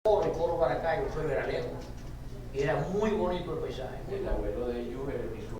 corro para acá y fue veraneo. Y era muy bonito el paisaje. El abuelo de ellos era mi suegro.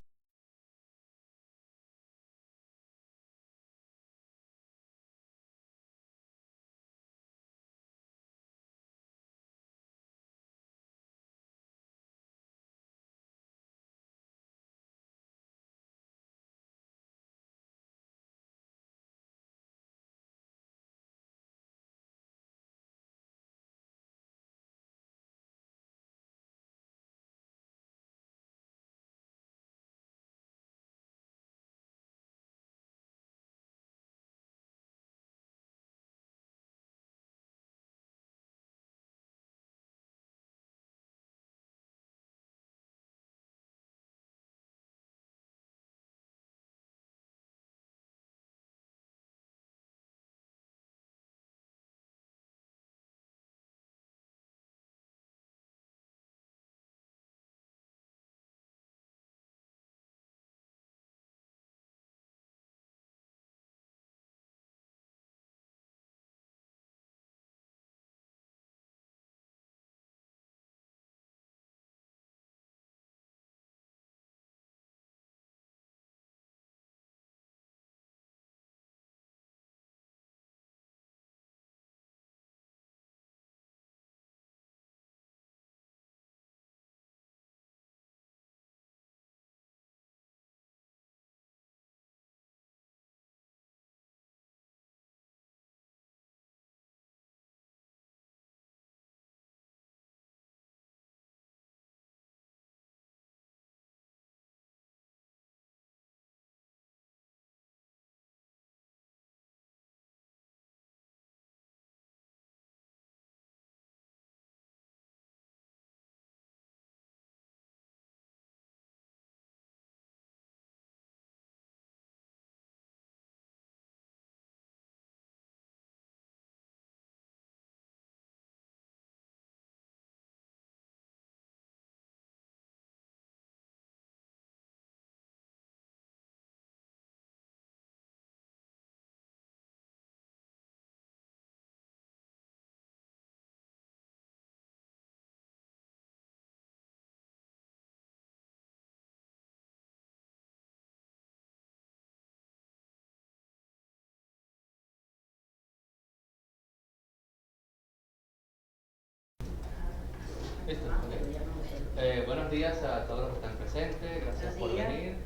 Listo, ok. Buenos días a todos los que están presentes, gracias por venir.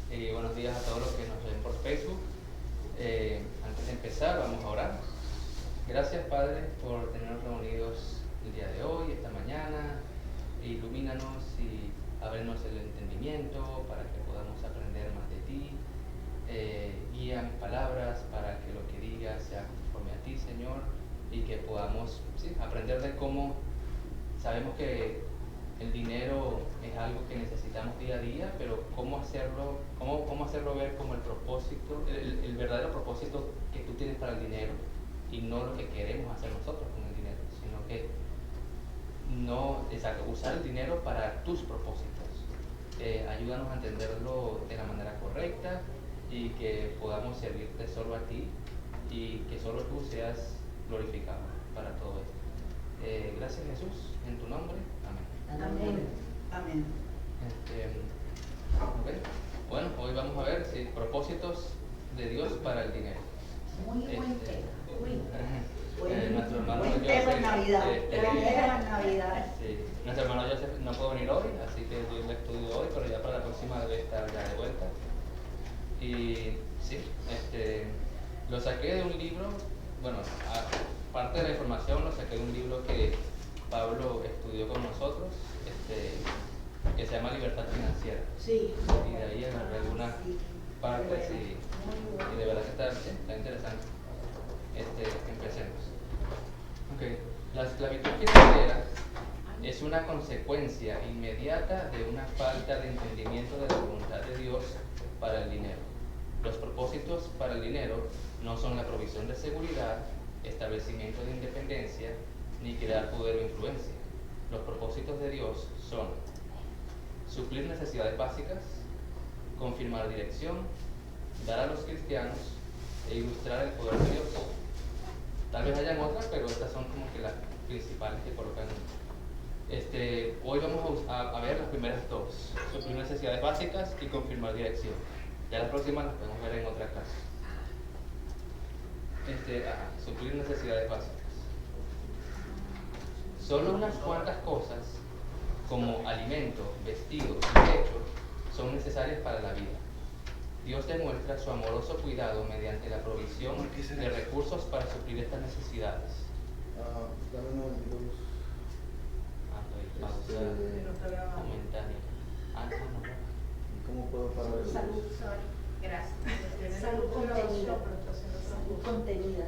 Y buenos días a todos los que nos ven por Facebook. Antes de empezar, vamos a orar. Gracias, Padre, por tenernos reunidos el día de hoy, esta mañana. Ilumínanos y ábrenos el entendimiento para que podamos aprender más de ti. Guía mis palabras para que lo que diga sea conforme a ti, Señor, y que podamos aprender de cómo. Sabemos que el dinero es algo que necesitamos día a día, pero cómo hacerlo ver como el propósito, el verdadero propósito que tú tienes para el dinero y no lo que queremos hacer nosotros con el dinero, sino que usar el dinero para tus propósitos. Ayúdanos a entenderlo de la manera correcta y que podamos servirte solo a ti y que solo tú seas glorificado para todo esto. Gracias, Jesús, en tu nombre, amén. Amén. Amén. Okay. Bueno, hoy vamos a ver propósitos de Dios para el dinero. Muy buen tema. Nuestro hermano buen Joseph, tema en Navidad. Navidad. Sí, nuestro hermano Joseph no puede venir hoy, así que yo lo estudio hoy, pero ya para la próxima debe estar ya de vuelta. Y sí, lo saqué de un libro, bueno, parte de la información lo saqué de un libro que Pablo estudió con nosotros, que se llama Libertad Financiera. Sí. Y de ahí agarré algunas partes y de verdad que está interesante. Empecemos. Okay. La esclavitud financiera es una consecuencia inmediata de una falta de entendimiento de la voluntad de Dios para el dinero. Los propósitos para el dinero no son la provisión de seguridad, establecimiento de independencia, ni crear poder o influencia. Los propósitos de Dios son suplir necesidades básicas, confirmar dirección, dar a los cristianos e ilustrar el poder de Dios. Tal vez hayan otras, pero estas son como que las principales que colocan. Hoy vamos a ver las primeras dos, suplir necesidades básicas y confirmar dirección. Ya las próximas las podemos ver en otra clase. Suplir necesidades básicas. Solo unas cuantas cosas, como alimento, vestido y techo, son necesarias para la vida. Dios demuestra su amoroso cuidado mediante la provisión de recursos para suplir estas necesidades. Dame un momento. Pausa momentánea. No. ¿Cómo puedo parar eso? Salud, gracias. Salud contenida. Salud contenida.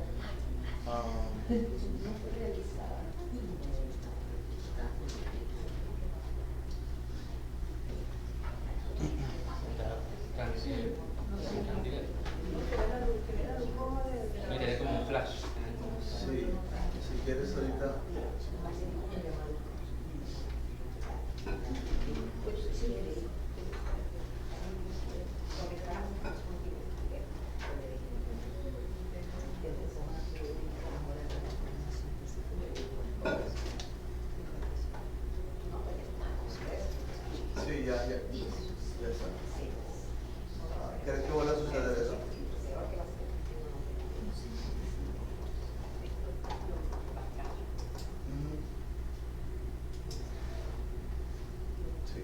Me tiene como un flash. Sí, si quieres ahorita. Sí, ya está. ¿Crees que vuelva a suceder eso? Sí.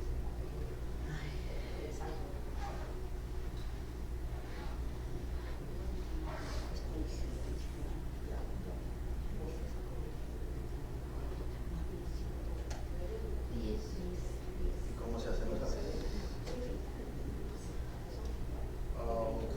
¿Y cómo se hacen las cosas? Ok.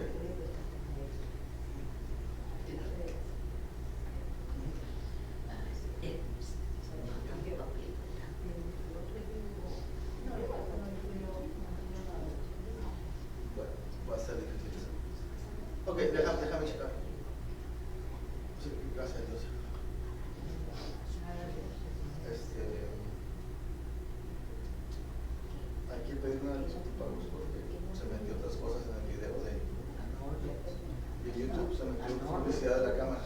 Bueno, va a ser difícil eso. Ok, déjame checar. Sí, gracias a Dios. Hay que pedir una disculpa porque se metió otras cosas en el video de YouTube, se metió publicidad de la cámara.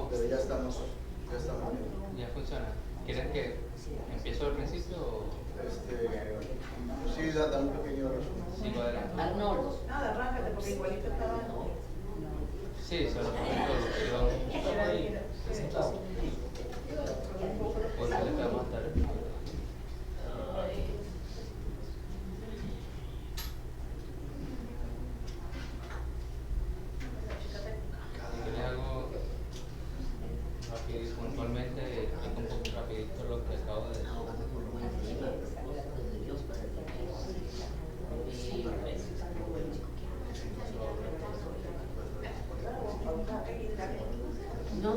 Pero ya estamos bien. Ya funciona. ¿Quieres que empiezo al principio o Sí, da un pequeño resumen. sigo adelante? Arnoldo. Nada, arráncate porque igualito estaba. Sí, solo por introducción. Pues le vamos a estar. ¿Tienes algo rápido? Puntualmente, explico un poco rapidito lo que acabo de decir. No,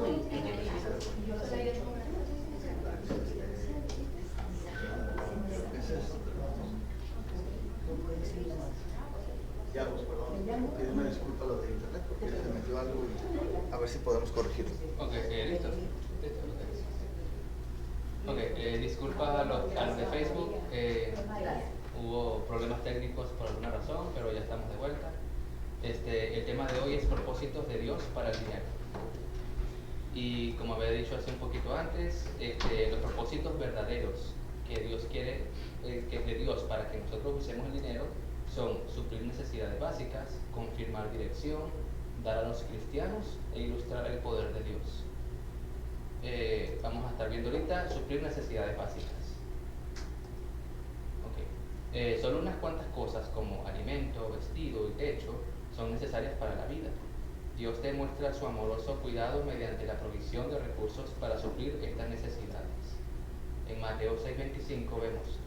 Ya, pues perdón. Pido una disculpa a los de internet porque se metió algo y a ver si podemos corregirlo. Ok, listo. Ok, disculpa a los de Facebook. Hubo problemas técnicos por alguna razón, pero ya estamos de vuelta. El tema de hoy es propósitos de Dios para el dinero. Y como había dicho hace un poquito antes, los propósitos verdaderos que Dios quiere, que es de Dios para que nosotros usemos el dinero, son suplir necesidades básicas, confirmar dirección, dar a los cristianos e ilustrar el poder de Dios. Vamos a estar viendo ahorita suplir necesidades básicas. Solo unas cuantas cosas como alimento, vestido y techo son necesarias para la vida. Dios demuestra su amoroso cuidado mediante la provisión de recursos para suplir estas necesidades. En Mateo 6:25 vemos: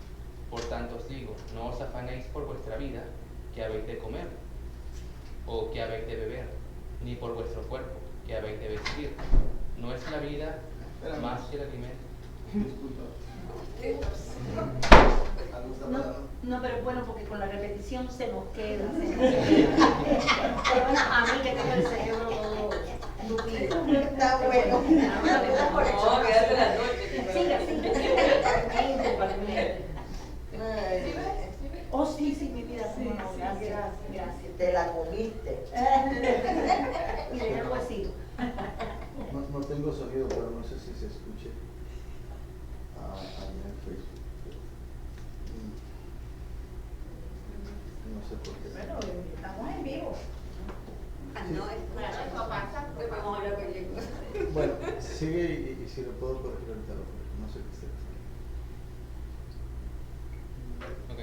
por tanto os digo, no os afanéis por vuestra vida, que habéis de comer, o que habéis de beber, ni por vuestro cuerpo, que habéis de vestir. ¿No es la vida más que el alimento? Disculpa. ¿Algo está pasando? No, pero bueno, porque con la repetición se nos queda. Pero bueno, a mí que tengo el cerebro todo estúpido. Está bueno. No, quédate la noche. Siga. Oh, sí, mi vida. Gracias. Te la comiste. Y le hago así. No tengo sonido, pero no sé si se escuche. allá en Facebook. No sé por qué. Bueno, estamos en vivo. No, es para eso pasa, porque vamos a ver la película. Bueno, sigue y si lo puedo corregir ahorita lo corrijo. No sé qué está pasando. Ok.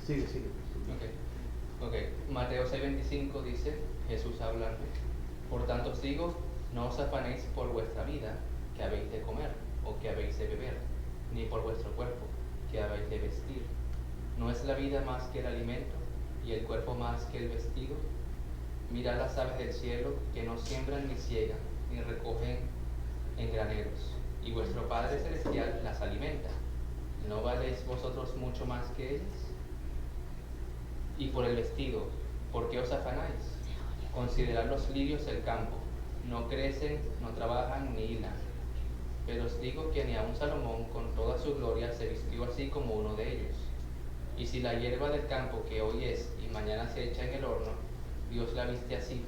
Sigue. Ok. Mateo 6:25 dice, Jesús hablando, por tanto os digo, no os afanéis por vuestra vida, que habéis de comer, o que habéis de beber, ni por vuestro cuerpo, que habéis de vestir. ¿No es la vida más que el alimento, y el cuerpo más que el vestido? Mirad las aves del cielo, que no siembran ni ciegan, ni recogen en graneros, y vuestro Padre Celestial las alimenta. ¿No valéis vosotros mucho más que ellas? Y por el vestido, ¿por qué os afanáis? Considerad los lirios del campo, no crecen, no trabajan ni hilan. Pero os digo que ni aun Salomón con toda su gloria se vistió así como uno de ellos. Y si la hierba del campo que hoy es y mañana se echa en el horno, Dios la viste así,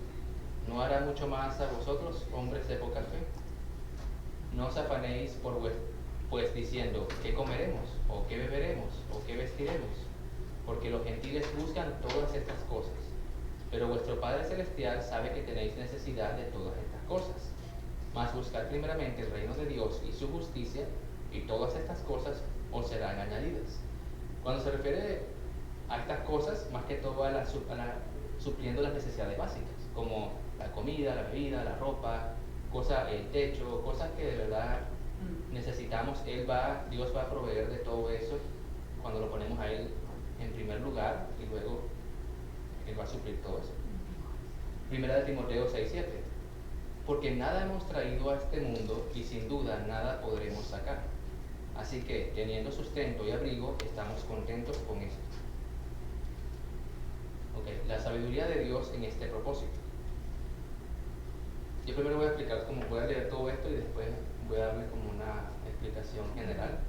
¿no hará mucho más a vosotros, hombres de poca fe? No os afanéis pues diciendo, ¿qué comeremos? ¿O qué beberemos? ¿O qué vestiremos? Porque los gentiles buscan todas estas cosas. Pero vuestro Padre Celestial sabe que tenéis necesidad de todas estas cosas. Mas buscad primeramente el reino de Dios y su justicia, y todas estas cosas os serán añadidas. Cuando se refiere a estas cosas, más que todo supliendo las necesidades básicas, como la comida, la bebida, la ropa, el techo, cosas que de verdad necesitamos, Dios va a proveer de todo eso cuando lo ponemos a Él en primer lugar, y luego Él va a suplir todo eso. Primera de Timoteo 6:7. Porque nada hemos traído a este mundo y sin duda nada podremos sacar. Así que, teniendo sustento y abrigo, estamos contentos con esto. La sabiduría de Dios en este propósito. Yo primero voy a explicar cómo voy a leer todo esto y después voy a darle como una explicación general.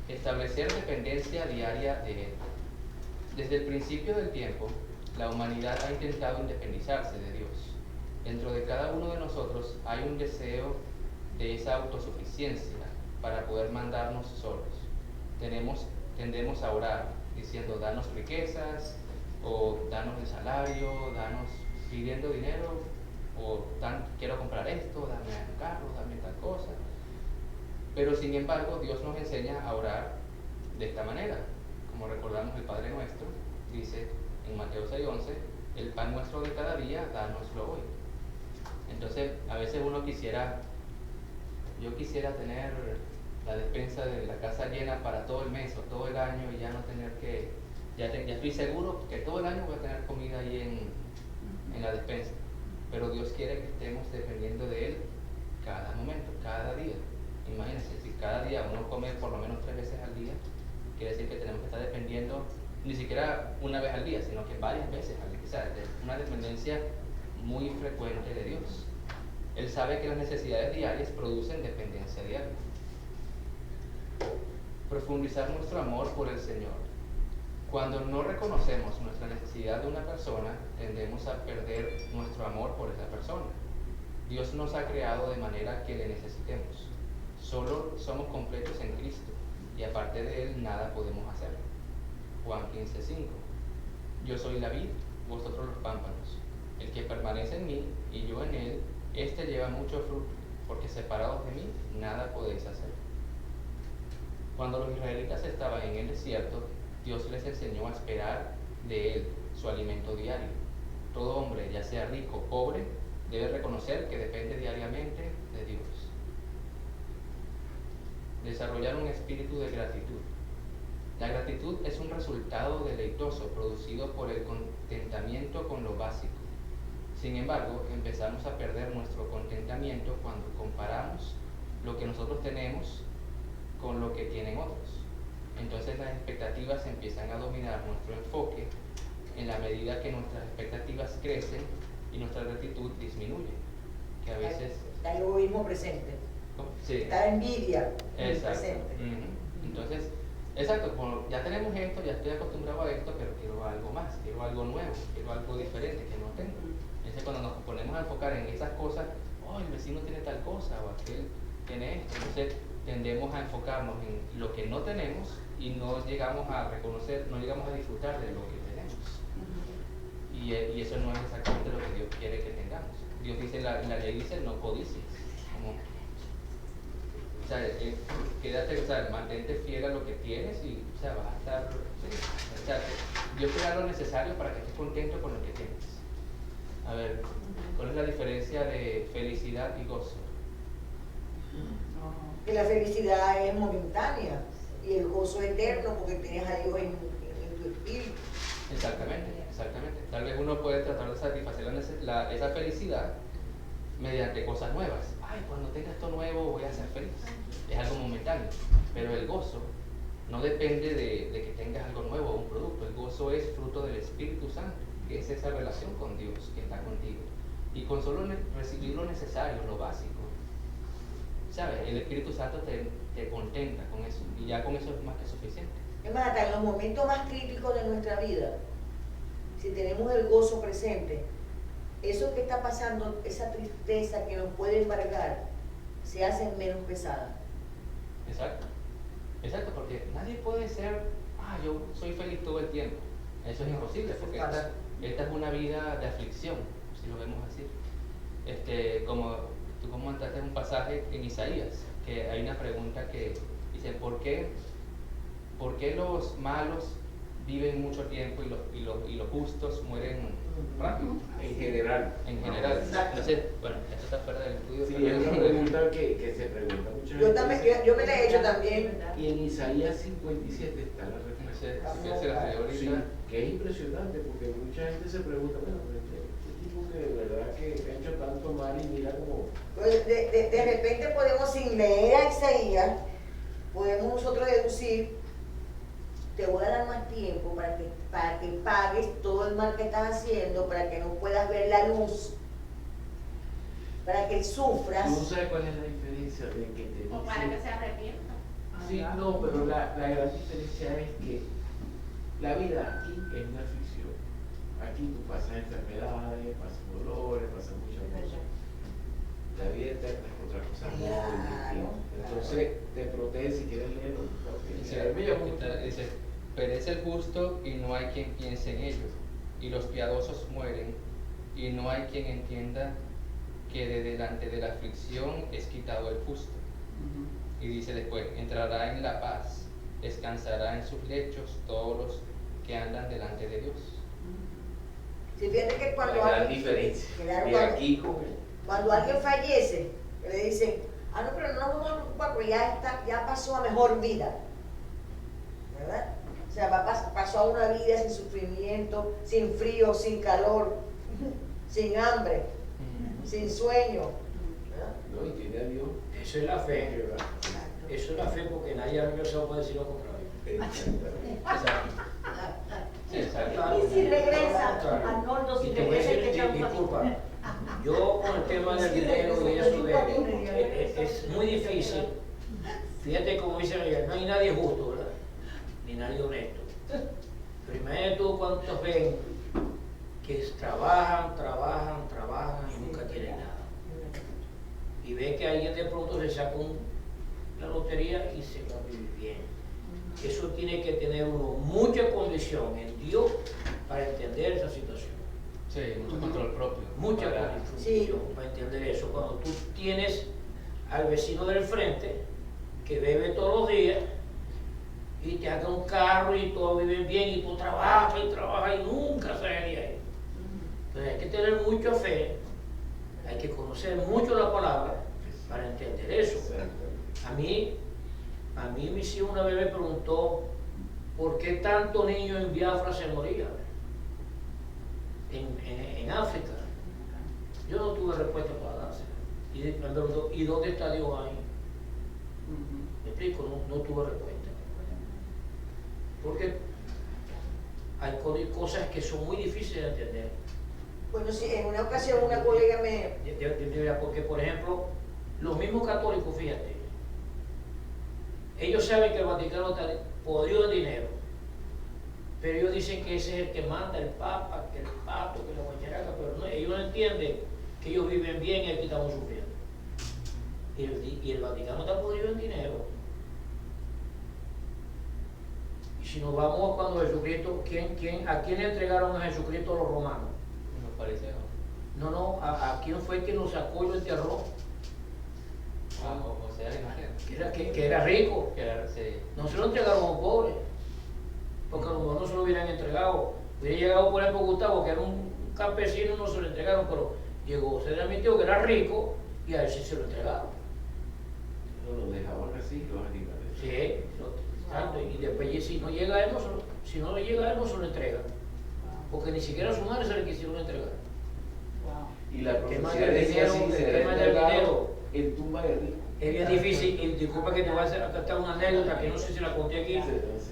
Establecer dependencia diaria de Él. Desde el principio del tiempo, la humanidad ha intentado independizarse de Dios. Dentro de cada uno de nosotros hay un deseo de esa autosuficiencia para poder mandarnos solos. Tendemos a orar diciendo, danos riquezas, o danos el salario, pidiendo dinero, o quiero comprar esto, dame un carro, dame tal cosa. Pero sin embargo, Dios nos enseña a orar de esta manera. Como recordamos el Padre Nuestro, dice en Mateo 6:11, el pan nuestro de cada día, dánoslo hoy. Entonces, a veces yo quisiera tener la despensa de la casa llena para todo el mes o todo el año y ya no tener que, ya estoy seguro que todo el año voy a tener comida ahí en la despensa. Pero Dios quiere que estemos dependiendo de Él cada momento, cada día. Imagínense, si cada día uno come por lo menos 3 veces al día, quiere decir que tenemos que estar dependiendo ni siquiera una vez al día, sino que varias veces al día. O sea, de una dependencia muy frecuente de Dios. Él sabe que las necesidades diarias producen dependencia diaria. Profundizar nuestro amor por el Señor. Cuando no reconocemos nuestra necesidad de una persona, tendemos a perder nuestro amor por esa persona. Dios nos ha creado de manera que le necesitemos. Solo somos completos en Cristo y aparte de Él nada podemos hacer. Juan 15:5. Yo soy la vid, vosotros los pámpanos. El que permanece en mí y yo en él, éste lleva mucho fruto, porque separados de mí nada podéis hacer. Cuando los israelitas estaban en el desierto, Dios les enseñó a esperar de Él su alimento diario. Todo hombre, ya sea rico o pobre, debe reconocer que depende diariamente de Dios. Desarrollar un espíritu de gratitud. La gratitud es un resultado deleitoso producido por el contentamiento con lo básico. Sin embargo, empezamos a perder nuestro contentamiento cuando comparamos lo que nosotros tenemos con lo que tienen otros. Entonces las expectativas empiezan a dominar nuestro enfoque en la medida que nuestras expectativas crecen y nuestra gratitud disminuye. Que a veces... Está el egoísmo presente. Sí. Está la envidia Exacto. presente. Entonces, exacto, como ya tenemos esto, ya estoy acostumbrado a esto, pero quiero algo más, quiero algo nuevo, quiero algo diferente que no tengo. Entonces cuando nos ponemos a enfocar en esas cosas, oh, el vecino tiene tal cosa, o aquel tiene esto. Entonces tendemos a enfocarnos en lo que no tenemos y no llegamos a reconocer, no llegamos a disfrutar de lo que tenemos. Y eso no es exactamente lo que Dios quiere que tengamos. Dios dice, la ley dice, no codicies. O sea, quédate, o sea, mantente fiel a lo que tienes y, o sea, vas a estar, sí, o sea, Dios te da lo necesario para que estés contento con lo que tienes. A ver, ¿cuál es la diferencia de felicidad y gozo? Que la felicidad es momentánea y el gozo es eterno porque tienes a Dios en tu espíritu. Exactamente, exactamente. Tal vez uno puede tratar de satisfacer esa felicidad mediante cosas nuevas. Ay, cuando tenga esto nuevo voy a ser feliz. Es algo momentáneo. Pero el gozo no depende de que tengas algo nuevo o un producto. El gozo es fruto del Espíritu Santo, que es esa relación con Dios que está contigo. Y con solo recibir lo necesario, lo básico, ¿sabes? El Espíritu Santo te contenta con eso. Y ya con eso es más que suficiente. Es más, hasta en los momentos más críticos de nuestra vida, si tenemos el gozo presente, eso que está pasando, esa tristeza que nos puede embargar, se hace menos pesada. Exacto. Exacto, porque nadie puede ser, yo soy feliz todo el tiempo. Eso es imposible, porque esta es una vida de aflicción, si lo vemos así. Como tú comentaste un pasaje en Isaías, que hay una pregunta que dice, ¿por qué los malos viven mucho tiempo y los justos mueren rápido? En general. En general. Entonces, bueno, esto está fuera del estudio. Sí, pero- es una pregunta que se pregunta mucho. Yo me la he hecho también. Y en Isaías 57 está la respuesta. Si me se la leo ahorita. Sí, que es impresionante porque mucha gente se pregunta, bueno, pero este tipo que de verdad que ha hecho tanto mal y mira como... Pues de repente podemos, sin leer a Isaías, podemos nosotros deducir, te voy a dar más tiempo para que pagues todo el mal que estás haciendo, para que no puedas ver la luz, para que sufras. ¿Tú sabes cuál es la diferencia de que te O para que se arrepienta. Sí, no, pero la gran diferencia es que la vida aquí es una ficción. Aquí tú pasas enfermedades, pasas dolores, pasas muchas cosas. La vida eterna es otra cosa muy distinta. Entonces te protege si quieres leerlo. Dice, perece el justo y no hay quien piense en ello, y los piadosos mueren y no hay quien entienda que de delante de la aflicción es quitado el justo. Y dice después, entrará en la paz, descansará en sus lechos todos los que andan delante de Dios. Si fíjate que La cuando gran alguien, diferencia. claro, Y aquí con cuando alguien fallece, le dicen, no, pero no nos vamos a preocupar porque ya pasó a mejor vida, ¿verdad? O sea, pasó a una vida sin sufrimiento, sin frío, sin calor, sin hambre, sin sueño, ¿verdad? no, y tiene a Dios. Eso es la fe. que va. Eso es la fe porque nadie ha regresado para decir lo contrario. Exacto. Sí, exacto. Y si regresa, Claro. Arnoldo, si Y te voy a regresa, hay decir, que echar un disculpa, poquito. yo con el tema del dinero y eso es muy difícil. Fíjate como dice Miguel, no hay nadie justo, ¿verdad? Ni nadie honesto. Primero tú, ¿cuántos ven que trabajan y nunca tienen nada? Y ve que alguien de pronto se saca la lotería y se va a vivir bien. Eso tiene que tener uno mucha condición en Dios para entender esa situación. Sí, mucho control propio. Mucha Para- condición Sí. para entender eso. Cuando tú tienes al vecino del frente que bebe todos los días y te haga un carro y todos viven bien y tú trabajas y nunca sales de ahí. Entonces hay que tener mucha fe, hay que conocer mucho la palabra para entender eso. A mí mis hijos una vez me preguntó por qué tanto niño en Biafra se moría en África. Yo no tuve respuesta para dársela. Y me preguntó, ¿y dónde está Dios ahí? Me explico, no tuve respuesta. Porque hay cosas que son muy difíciles de entender. Bueno, sí, en una ocasión una colega Porque, por ejemplo, los mismos católicos, fíjate, ellos saben que el Vaticano está podrido de dinero, pero ellos dicen que ese es el que manda, el Papa, que el Pato, que la guacharaca, pero no, ellos no entienden que ellos viven bien y aquí estamos sufriendo. y el Vaticano está podrido en dinero. Y si nos vamos a cuando Jesucristo, ¿a quién le entregaron a Jesucristo los romanos? Los fariseos. No, ¿a quién fue que lo sacó y lo enterró? O sea, imagínate. Que era rico. Sí. No se lo entregaron a un pobre, porque a lo mejor no se lo hubieran entregado. Hubiera llegado, por ejemplo, Gustavo, que era un campesino, no se lo entregaron, pero llegó, se le admitió que era rico y a él sí se lo entregaron. No lo dejaban así los animales. Sí, tanto, y después si no llega a él, si no le llega a él, no se lo entregan. Porque ni siquiera a su madre se le quisieron entregar. Y la El tema profecía del decía dinero, así, el será tema del entregado dinero. en tumba de rico. Es bien difícil, y disculpa que te voy a hacer acá está una anécdota que no sé si la conté aquí,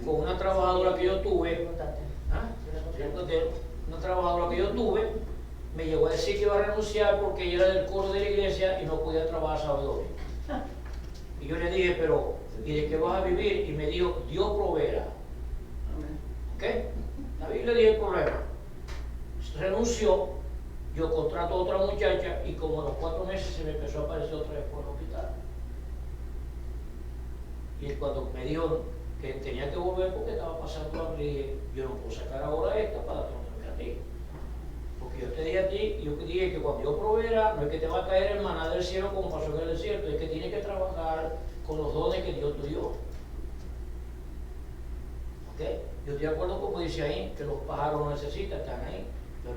con una trabajadora que yo tuve, una trabajadora que yo tuve, me llegó a decir que iba a renunciar porque ella era del coro de la iglesia y no podía trabajar sábado y domingo. Y yo le dije, pero, ¿y de qué vas a vivir? Y me dijo, Dios proveerá. ¿Ok? La Biblia dice el problema. Renunció, yo contrato a otra muchacha y como a los 4 meses se me empezó a aparecer otra vez por el hospital. Y cuando me dijo que tenía que volver porque estaba pasando hambre, le dije, yo no puedo sacar ahora esta para darte otra vez a ti. Porque yo te dije a ti, yo te dije que cuando yo proveera, no es que te va a caer el maná del cielo como pasó en el desierto, es que tienes que trabajar con los dones que Dios te dio. ¿Ok? Yo estoy de acuerdo como dice ahí, que los pájaros no necesitan, están ahí, pero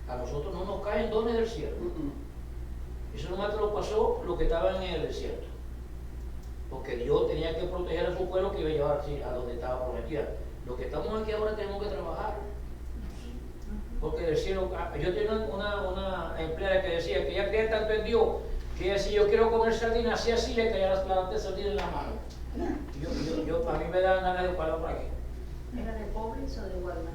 a nosotros no nos caen dones del cielo. Eso nomás te lo pasó lo que estaban en el desierto. Porque Dios tenía que proteger a su pueblo que iba a llevar a donde estaba prometida. Los que estamos aquí ahora tenemos que trabajar. Porque del cielo, yo tenía una empleada que decía que ella creía tanto en Dios, que ella decía, yo quiero comer sardinas, así le caía las sardinas en la mano. Yo a mí me daban ganas de parar por aquí. ¿Era de pobres o de Walmart?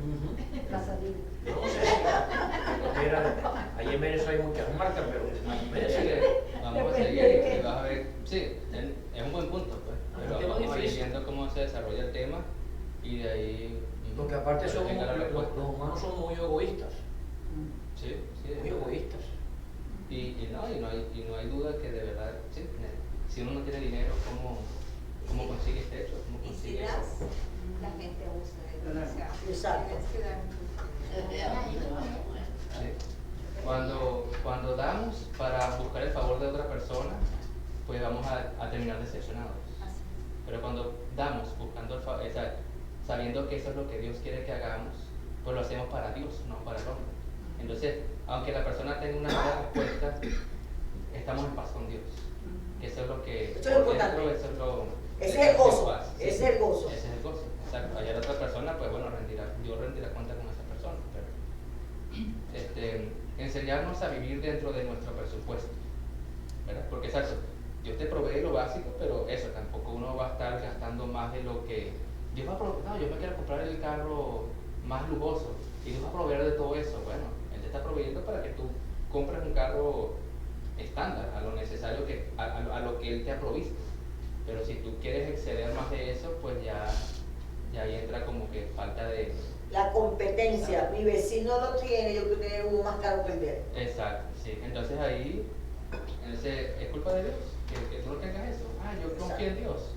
La sardina. Yo no sé si allí en Venezuela hay muchas marcas, pero me decía, Vamos a seguir y vas a ver. Sí, es un buen punto, pues. Pero tema vamos a ir difícil. viendo cómo se desarrolla el tema y de ahí. porque aparte pues, venga la los respuesta. humanos son muy egoístas, Sí, muy egoístas. Y no hay duda que de verdad, sí, si uno no tiene dinero, ¿cómo consigue este hecho? ¿Cómo Y si consigue das, eso? la gente usa de demasiado. Exacto. Tienes que dar Sí. Cuando damos para buscar el favor de otra persona, pues vamos a terminar decepcionados. Pero cuando damos buscando sabiendo que eso es lo que Dios quiere que hagamos, pues lo hacemos para Dios, no para el hombre. Entonces, aunque la persona tenga una mala respuesta, estamos en paz con Dios. Que eso es lo que... Eso es importante. Eso es lo, Ese es el gozo. paz. Sí, Ese es el gozo. Ese es el gozo. Exacto. Allá la otra persona, pues bueno, Dios rendirá cuenta con esa persona. Pero, enseñarnos a vivir dentro de nuestro presupuesto, ¿verdad? Porque exacto, Dios te provee lo básico, pero eso, tampoco uno va a estar gastando más de lo que Dios va a proveer. No, yo me quiero comprar el carro más lujoso y Dios va a proveer de todo eso. Bueno, Él te está proveyendo para que tú compres un carro estándar, a lo necesario, a lo que Él te ha provisto. Pero si tú quieres exceder más de eso, pues ya ahí entra como que falta de... La competencia, mi vecino lo tiene, yo quiero tener uno más caro que el de él. Exacto, sí. Entonces ahí, es culpa de Dios que tú no tengas eso. Yo confío en Dios.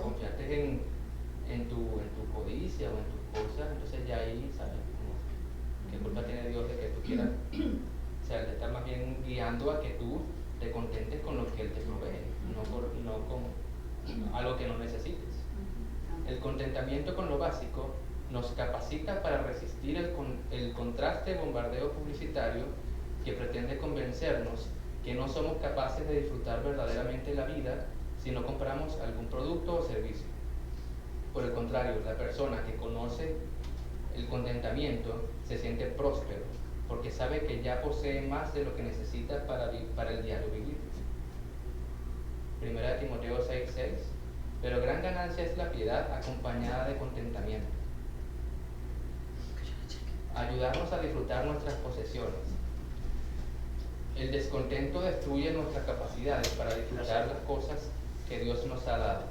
Confiaste en tu codicia o en tus cosas, entonces ya ahí, ¿sabes? ¿Qué culpa tiene Dios de que tú quieras? O sea, Él te está más bien guiando a que tú te contentes con lo que Él te provee, no con algo que no necesites. El contentamiento con lo básico nos capacita para resistir el contraste bombardeo publicitario que pretende convencernos que no somos capaces de disfrutar verdaderamente la vida si no compramos algún producto o servicio. Por el contrario, la persona que conoce el contentamiento se siente próspero porque sabe que ya posee más de lo que necesita para el diario vivir. Primera de Timoteo 6:6. Pero gran ganancia es la piedad acompañada de contentamiento. Ayudarnos a disfrutar nuestras posesiones. El descontento destruye nuestras capacidades para disfrutar las cosas que Dios nos ha dado,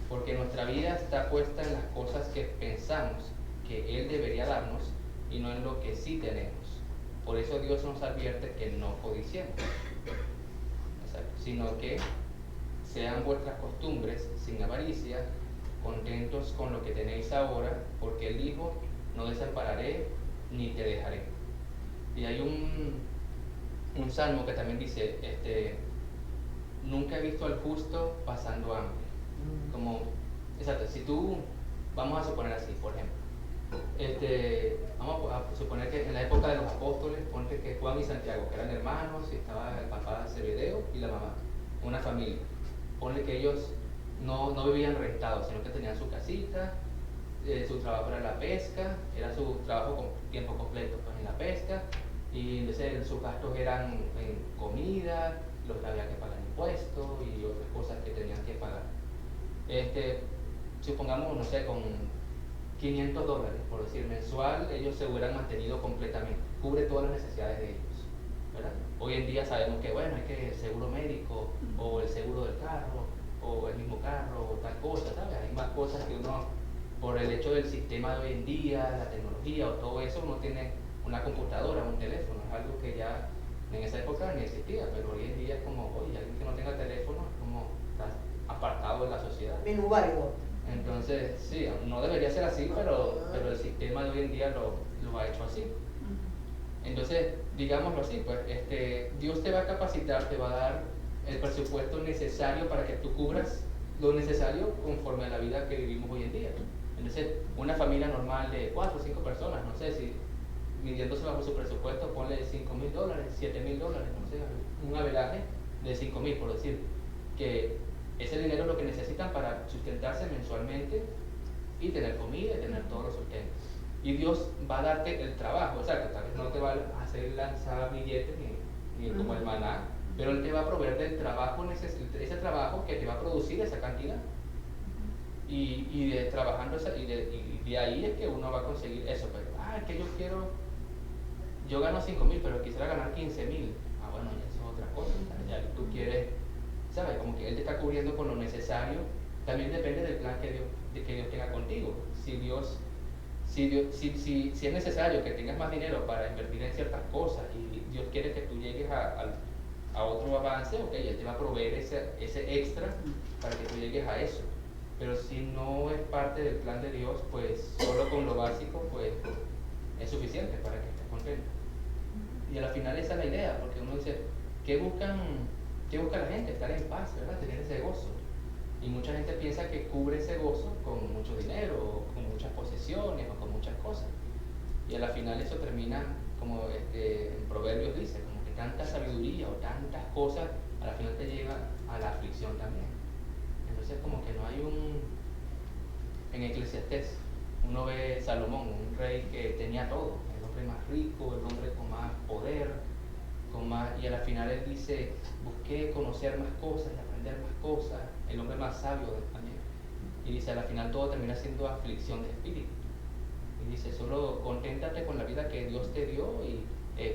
porque nuestra vida está puesta en las cosas que pensamos que Él debería darnos y no en lo que sí tenemos. Por eso Dios nos advierte que no codiciemos. Exacto. sino que sean vuestras costumbres sin avaricia, contentos con lo que tenéis ahora, porque Él dijo, no desampararé ni te dejaré. Y hay un salmo que también dice, nunca he visto al justo pasando hambre. Como, exacto, si tú, vamos a suponer así, por ejemplo, vamos a suponer que en la época de los apóstoles, ponte que Juan y Santiago, que eran hermanos, y estaba el papá de Zebedeo y la mamá, una familia. Ponle que ellos no vivían rentados, sino que tenían su casita, su trabajo era la pesca, era su trabajo con tiempo completo pues, en la pesca, y entonces sus gastos eran en comida, los que había que pagar impuestos y otras cosas que tenían que pagar. Supongamos, no sé, con $500, por decir, mensual, ellos se hubieran mantenido completamente, cubre todas las necesidades de ellos, ¿verdad? Hoy en día sabemos que, bueno, hay que el seguro médico, o el seguro del carro, o el mismo carro, o tal cosa, ¿sabes? Hay más cosas que uno, por el hecho del sistema de hoy en día, la tecnología, o todo eso, uno tiene una computadora, un teléfono, es algo que ya en esa época ni existía, pero hoy en día es como, oye, alguien que no tenga teléfono es como está apartado de la sociedad. Minusválido. Entonces, sí, no debería ser así, pero el sistema de hoy en día lo ha hecho así. Entonces, digámoslo así, pues Dios te va a capacitar, te va a dar el presupuesto necesario para que tú cubras lo necesario conforme a la vida que vivimos hoy en día. Entonces, una familia normal de 4 o 5 personas, no sé si midiéndose bajo su presupuesto, ponle $5,000, $7,000, no sé, un averaje de 5,000, por decir, que ese dinero es lo que necesitan para sustentarse mensualmente y tener comida y tener todos los sustentos. Y Dios va a darte el trabajo, o sea, que tal vez no te va a hacer lanzar billetes ni como el maná, pero Él te va a proveer del trabajo, ese trabajo que te va a producir esa cantidad. Y de trabajando, y de ahí es que uno va a conseguir eso. Pero, es que yo gano 5,000, pero quisiera ganar 15,000. Bueno, ya eso es otra cosa. Ya tú quieres, ¿sabes? Como que Él te está cubriendo con lo necesario. También depende del plan que Dios tenga contigo. Si es necesario que tengas más dinero para invertir en ciertas cosas y Dios quiere que tú llegues a otro avance, ok, Él te va a proveer ese extra para que tú llegues a eso. Pero si no es parte del plan de Dios, pues solo con lo básico pues es suficiente para que estés contento. Y al final esa es la idea, porque uno dice, ¿qué busca la gente? Estar en paz, ¿verdad? Tener ese gozo. Y mucha gente piensa que cubre ese gozo con mucho dinero, o con muchas posesiones, o con muchas cosas. Y al final eso termina, como en Proverbios dice, como que tanta sabiduría o tantas cosas, al final te lleva a la aflicción también. Entonces como que no hay en Eclesiastés, uno ve Salomón, un rey que tenía todo, el hombre más rico, el hombre con más poder, y al final él dice, busqué conocer más cosas y aprender más cosas, el hombre más sabio también. Y dice, al final todo termina siendo aflicción de espíritu. Y dice, solo conténtate con la vida que Dios te dio y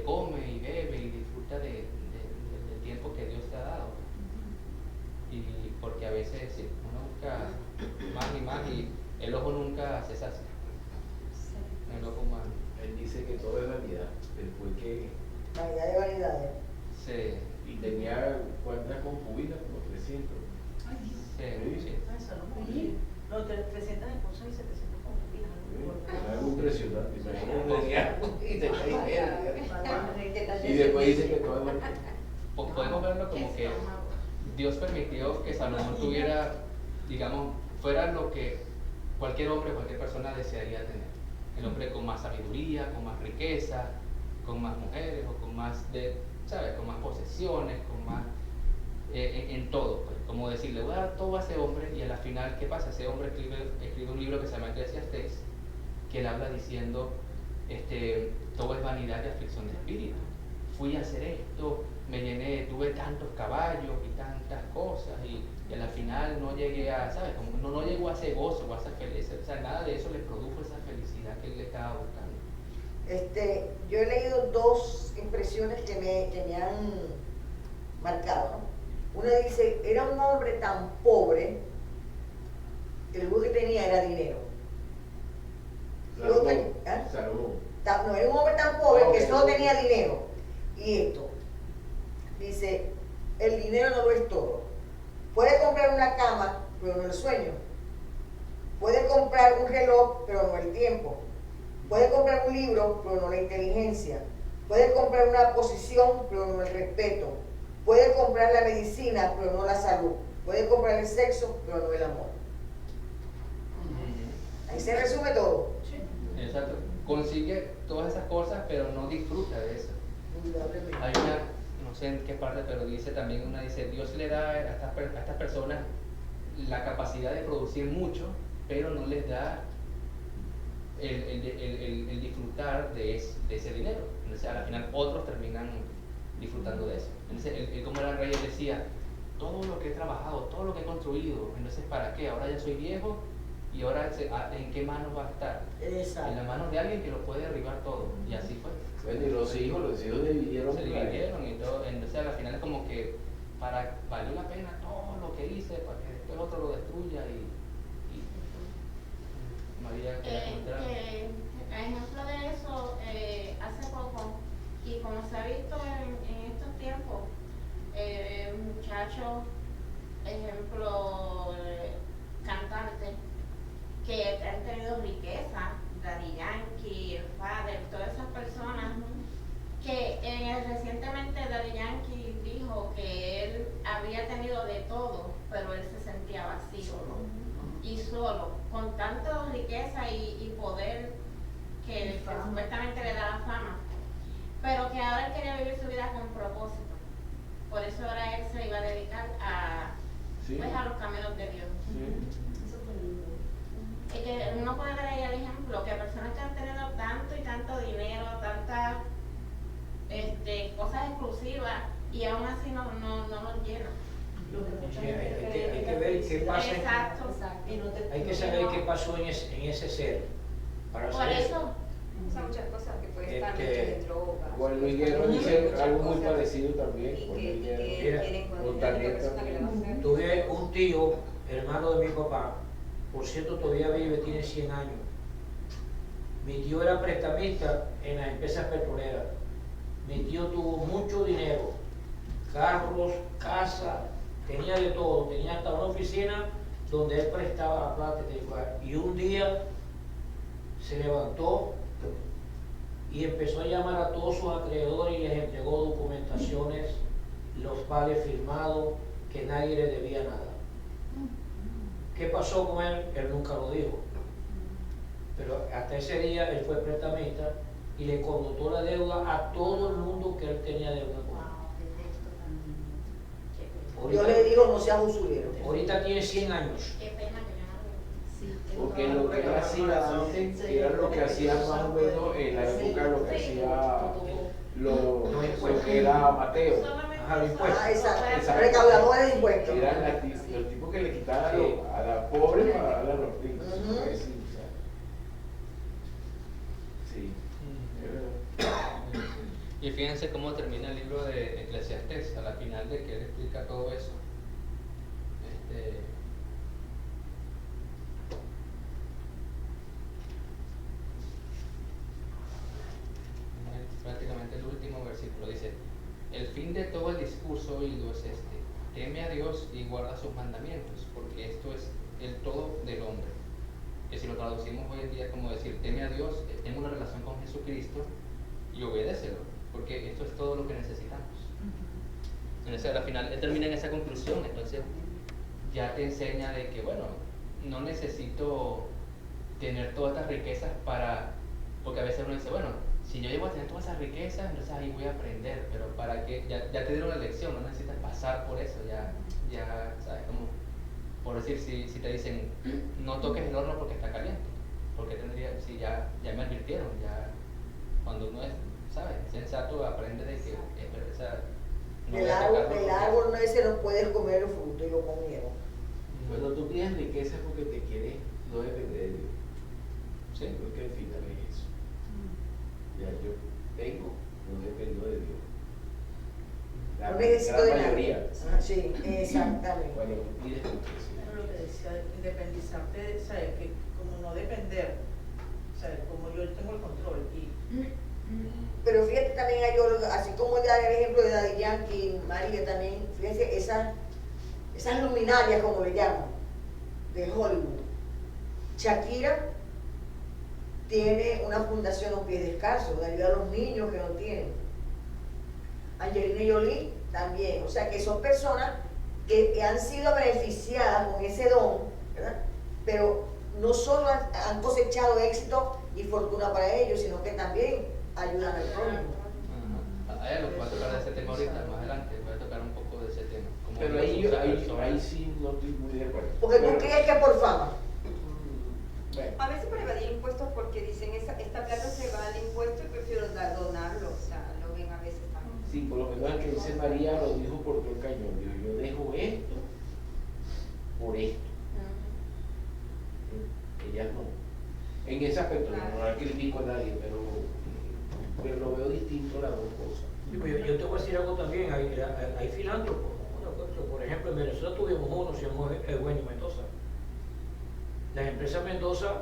come y bebe y disfruta del tiempo que Dios te ha dado. Y porque a veces sí, uno busca más y más y el ojo nunca se sacia. El ojo humano. Él dice que todo es vanidad. Después que Vanidad de vanidades. Sí. y tenía cuántas concubinas, como 300. Sí. No, 300 esposas y 700 concubinas. Algo impresionante. Imagínate, y tenía dinero. Y Y después dice que todo es vanidad. Podemos verlo como que Dios permitió que Salomón tuviera, digamos, fuera lo que cualquier hombre, cualquier persona desearía tener. El hombre con más sabiduría, con más riqueza, con más mujeres, o con más, ¿sabes? Con más posesiones, con más, en todo. Pues. Como decirle, voy a dar todo a ese hombre, y al final, ¿qué pasa? Ese hombre escribe un libro que se llama Eclesiastés, que él habla diciendo, todo es vanidad y aflicción de espíritu. Fui a hacer esto, me llené, tuve tantos caballos y tantas cosas, y al final no llegué a, ¿sabes? Como no llegó a ese gozo o a esa felicidad, o sea, nada de eso le produjo esa felicidad que él le estaba buscando. Yo he leído dos impresiones que me han marcado, ¿no? Una dice, era un hombre tan pobre que lo único que tenía era dinero. Salomón. No, era un hombre tan pobre que solo tenía dinero. Y esto, dice, el dinero no lo es todo. Puede comprar una cama, pero no el sueño. Puede comprar un reloj, pero no el tiempo. Puede comprar un libro, pero no la inteligencia. Puede comprar una posición, pero no el respeto. Puede comprar la medicina, pero no la salud. Puede comprar el sexo, pero no el amor. Ahí se resume todo. Exacto. Consigue todas esas cosas, pero no disfruta de eso. Hay una, no sé en qué parte, pero dice también dice, Dios le da a estas personas la capacidad de producir mucho, pero no les da el disfrutar de ese dinero. Entonces, al final, otros terminan disfrutando de eso. Entonces, él como era rey, él decía, todo lo que he trabajado, todo lo que he construido, entonces, ¿para qué? Ahora ya soy viejo y ahora, ¿en qué manos va a estar? Exacto. En las manos de alguien que lo puede derribar todo. Y así fue. Bueno, y los hijos dividieron. Se dividieron y todo. Entonces, al final, es como que valió la pena todo lo que hice para que después otro lo destruya y María, ¿quieres comentar algo? Ejemplo de eso, hace poco, y como se ha visto en estos tiempos, muchachos, ejemplo, cantantes, que han tenido riqueza, Daddy Yankee, el Father, todas esas personas, que recientemente Daddy Yankee dijo que él había tenido de todo, pero él se sentía vacío y solo, con tanta riqueza y poder que supuestamente le da la fama, pero que ahora él quería vivir su vida con propósito. Por eso ahora él se iba a dedicar a los caminos de Dios. Y que uno puede ver ahí el ejemplo, que personas que han tenido tanto y tanto dinero, tantas cosas exclusivas, y aún así no los llenan. Hay que ver qué pasa. Exacto. Hay que saber qué pasó en ese ser. Para Por hacer eso, O sea, muchas cosas que pueden estar Este, muchas de drogas. Juan Luis Guerra dice muchas algo muy cosas, parecido también. Y Juan que, Luis y Guerra. que Mira, tienen con Montaner la persona que le va a hacer. Tuve un tío, hermano de mi papá, por cierto todavía vive, tiene 100 años. Mi tío era prestamista en las empresas petroleras. Mi tío tuvo mucho dinero, carros, casa, tenía de todo, tenía hasta una oficina donde él prestaba la plata y un día se levantó y empezó a llamar a todos sus acreedores y les entregó documentaciones, los vales firmados, que nadie le debía nada. ¿Qué pasó con él? Él nunca lo dijo. Pero hasta ese día él fue prestamista y le connotó la deuda a todo el mundo que él tenía deuda con él. Dios le dijo, no seas usurero. Ahorita tiene 100 años. qué pena que yo no lo Porque lo que él hacía antes era lo que hacía más o menos en la época, lo que hacía lo que era Mateo. Ajá, los impuestos. Exacto. Recaudadores de impuestos. Eran los tipos que le quitaban a la pobre para darle a los ricos. Ujú. Pues sí, o sea. Sí, es verdad. Y fíjense cómo termina el libro de Eclesiastés, a la final de que él explica todo eso. Prácticamente el último versículo dice: el fin de todo el discurso oído es este: teme a Dios y guarda sus mandamientos, porque esto es el todo del hombre. Que si lo traducimos hoy en día como decir, teme a Dios, ten una relación con Jesucristo y obedécelo, porque esto es todo lo que necesitamos. Entonces, al final él termina en esa conclusión, entonces ya te enseña de que, bueno, no necesito tener todas estas riquezas porque a veces uno dice, bueno, si yo llego a tener todas esas riquezas, entonces ahí voy a aprender, pero para que, ya te dieron la lección, no necesitas pasar por eso, ya sabes, como, por decir, si te dicen, no toques el horno porque está caliente, porque si ya me advirtieron, ya, cuando uno es, ¿sabes?, sensato, aprende de que, o sea, no voy a tocarlo Del porque- árbol no ese no puedes comer el fruto y lo comieron. Cuando tú tienes riqueza es porque te quieres no depender de Dios. Sí. Porque al final es eso. Ya yo tengo, no dependo de Dios. La No necesito gran de nadie. mayoría. Ah, sí, exactamente. Cuando tú pides riqueza. Pero lo que decía, independizarte, ¿sabes? Que como no depender, ¿sabes? Como yo tengo el control y Pero fíjate también hay otro, así como ya el ejemplo de Daddy Yankee, María también, fíjese esas luminarias, como le llaman, de Hollywood. Shakira tiene una fundación Los Pies Descalzos, de ayudar a los niños que no tienen. Angelina Jolie también, o sea que son personas que han sido beneficiadas con ese don, ¿verdad? Pero no solo han cosechado éxito y fortuna para ellos, sino que también ayudan al prójimo. Hay algo para tocar de ese tema ahorita, más adelante, voy a tocar un poco de ese tema. Como Pero Dios ahí, usa ahí, personas. ahí sí no estoy muy de acuerdo. Porque tú Pero- crees que por fama. Bueno, A veces para evadir impuestos porque dicen esta plata se va al impuesto y prefiero donarlo, o sea, lo ven a veces también. sí, por lo menos el que dice María lo dijo por todo el cañón. Dijo, yo dejo esto por esto. Ellas no. En ese aspecto, no la critico a nadie, pero lo veo distinto las dos cosas. Yo te voy a decir algo también, hay filántropos. Por ejemplo, en Venezuela tuvimos uno, se llamó Eugenio Mendoza. Las empresas Mendoza,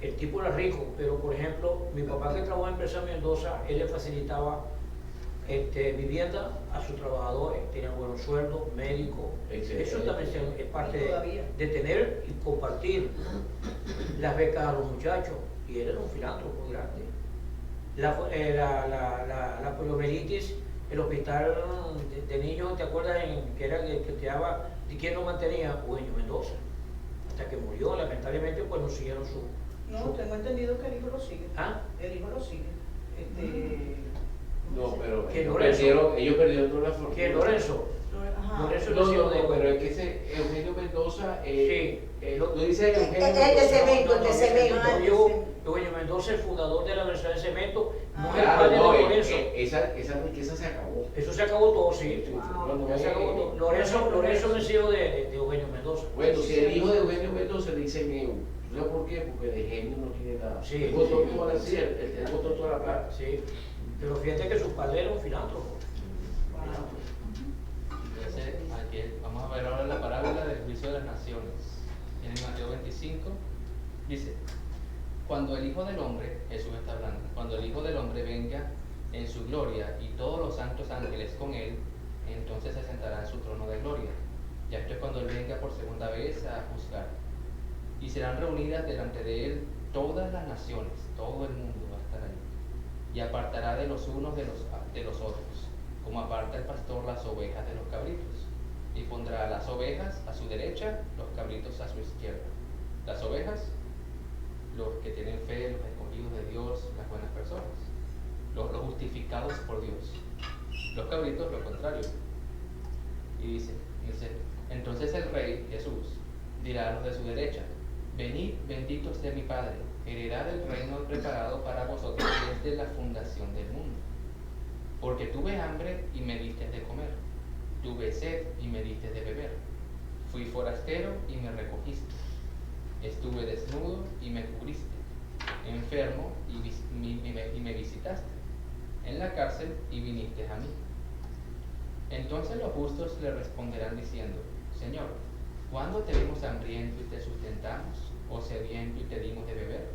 el tipo era rico, pero por ejemplo, mi papá que trabajó en empresa Mendoza, él le facilitaba vivienda a sus trabajadores, tenían buenos sueldos, médicos. Excelente. Eso también es parte Y todavía. de tener y compartir las becas a los muchachos. Y él era un filántropo grande. La poliomielitis, el hospital de niños, ¿te acuerdas? Que era el que te daba, ¿y quién lo mantenía? Eugenio Mendoza. Hasta que murió, lamentablemente, pues no siguieron su... No, tengo entendido que el hijo lo sigue. ¿Ah? El hijo lo sigue. No, pero ¿Que ellos Lorenzo? perdieron toda la fortuna. ¿Quién? Lorenzo. Ajá. Lorenzo No, nació no, de... no, pero es que ese Eugenio Mendoza, Sí. lo dice Eugenio El de Mendoza. cemento, el de cemento. Eugenio Mendoza, el fundador de la Universidad de Cemento, no es el Claro, padre no, de Lorenzo. esa riqueza se acabó. Eso se acabó todo, sí. Cuando Ya se acabó todo. Lorenzo es hijo de Eugenio Mendoza. Bueno, si el hijo de Eugenio Mendoza le dicen EU, ¿tú sabes por qué? Porque de genio no tiene nada. Sí. Él botó toda la él botó toda la plata. Sí. Pero fíjate que su padre era un filántropo. Entonces, aquí vamos a ver ahora la parábola del juicio de las naciones. En Mateo 25 dice, cuando el Hijo del Hombre, Jesús está hablando, cuando el Hijo del Hombre venga en su gloria y todos los santos ángeles con él, entonces se sentará en su trono de gloria. Ya esto es cuando él venga por segunda vez a juzgar. Y serán reunidas delante de él todas las naciones, todo el mundo va a estar ahí. Y apartará de los unos de los otros, como aparta el pastor las ovejas de los cabritos, y pondrá a las ovejas a su derecha, los cabritos a su izquierda. Las ovejas, los que tienen fe, los escogidos de Dios, las buenas personas, los justificados por Dios. Los cabritos, lo contrario. Y dice, entonces el Rey Jesús dirá a los de su derecha, venid benditos de mi Padre, heredad el reino preparado para vosotros desde la fundación del mundo. Porque tuve hambre y me diste de comer, tuve sed y me diste de beber, fui forastero y me recogiste, estuve desnudo y me cubriste, enfermo y me visitaste, en la cárcel y viniste a mí. Entonces los justos le responderán diciendo, Señor, ¿cuándo te vimos hambriento y te sustentamos, o sediento y te dimos de beber?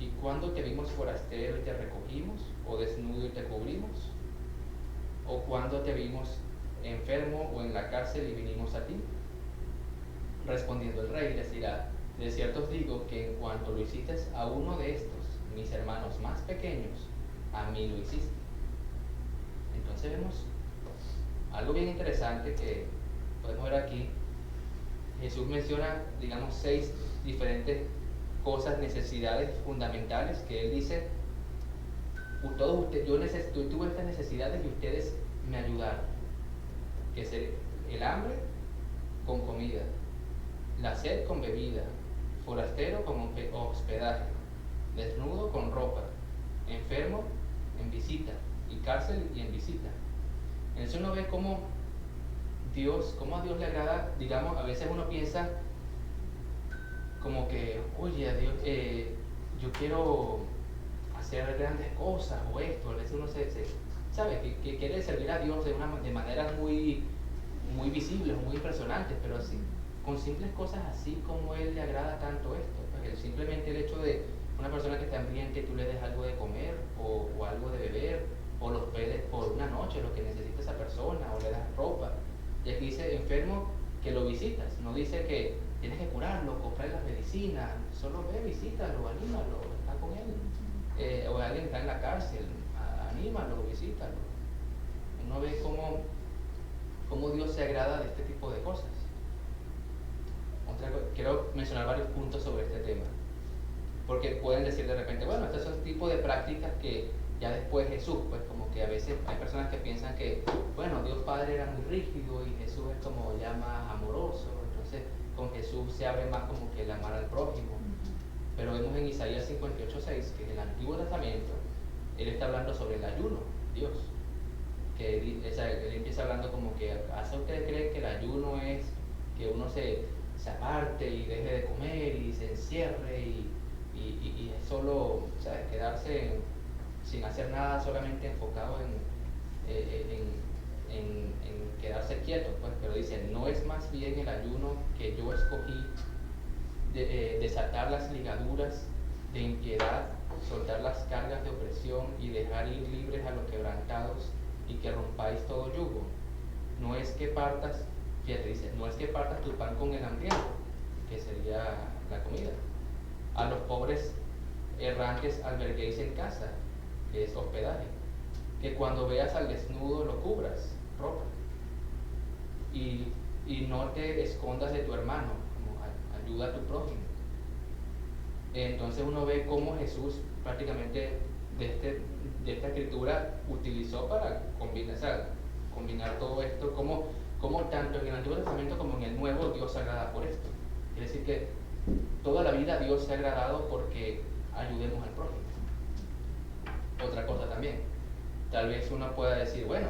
¿Y cuándo te vimos forastero y te recogimos, o desnudo y te cubrimos? ¿O cuándo te vimos enfermo o en la cárcel y vinimos a ti? Respondiendo el rey les dirá, de cierto os digo que en cuanto lo hiciste a uno de estos, mis hermanos más pequeños, a mí lo hiciste. Entonces vemos algo bien interesante que podemos ver aquí. Jesús menciona, digamos, 6 diferentes cosas, necesidades fundamentales que él dice, todos ustedes, yo tuve estas necesidades y ustedes me ayudaron, que es el hambre con comida, la sed con bebida, forastero con hospedaje, desnudo con ropa, enfermo en visita y cárcel y en visita. Entonces uno ve cómo a Dios le agrada, digamos, a veces uno piensa como que, oye, a Dios, yo quiero hacer grandes cosas o esto, a veces uno sabe que quiere servir a Dios de maneras muy, muy visibles, muy impresionantes, pero así, con simples cosas así como Él le agrada tanto esto, porque simplemente el hecho de una persona que esté hambrienta y tú le des algo de comer o algo de beber, o los hospedes por una noche, lo que necesita esa persona, o le das ropa. Y aquí dice enfermo que lo visitas, no dice que tienes que curarlo, comprarle las medicinas, solo ve, visítalo, anímalo, está con él. O alguien está en la cárcel, anímalo, visítalo. Uno ve cómo Dios se agrada de este tipo de cosas. Quiero mencionar varios puntos sobre este tema, porque pueden decir de repente, bueno, estos son tipos de prácticas que ya después Jesús, pues como que a veces hay personas que piensan que, bueno, Dios Padre era muy rígido y Jesús es como ya más amoroso, entonces con Jesús se abre más como que el amar al prójimo. Pero vemos en Isaías 58:6 que en el Antiguo Testamento Él está hablando sobre el ayuno, Dios, que Él empieza hablando como que, ¿hace usted cree que el ayuno es que uno se aparte y deje de comer y se encierre y es solo, ¿sabes?, quedarse sin hacer nada, solamente enfocado en quedarse quieto? Pues, pero dice, no es más bien el ayuno que yo escogí, desatar las ligaduras de impiedad, soltar las cargas de opresión y dejar ir libres a los quebrantados y que rompáis todo yugo. No es que partas, fíjate, dice, no es que partas tu pan con el hambriento, que sería la comida. A los pobres errantes alberguéis en casa, que es hospedaje. Que cuando veas al desnudo lo cubras, ropa. Y no te escondas de tu hermano, como ayuda a tu prójimo. Entonces uno ve cómo Jesús prácticamente de esta escritura utilizó para combinar todo esto, como tanto en el Antiguo Testamento como en el Nuevo Dios se agrada por esto. Quiere decir que toda la vida Dios se ha agradado porque ayudemos al prójimo. Otra cosa también, tal vez uno pueda decir, bueno,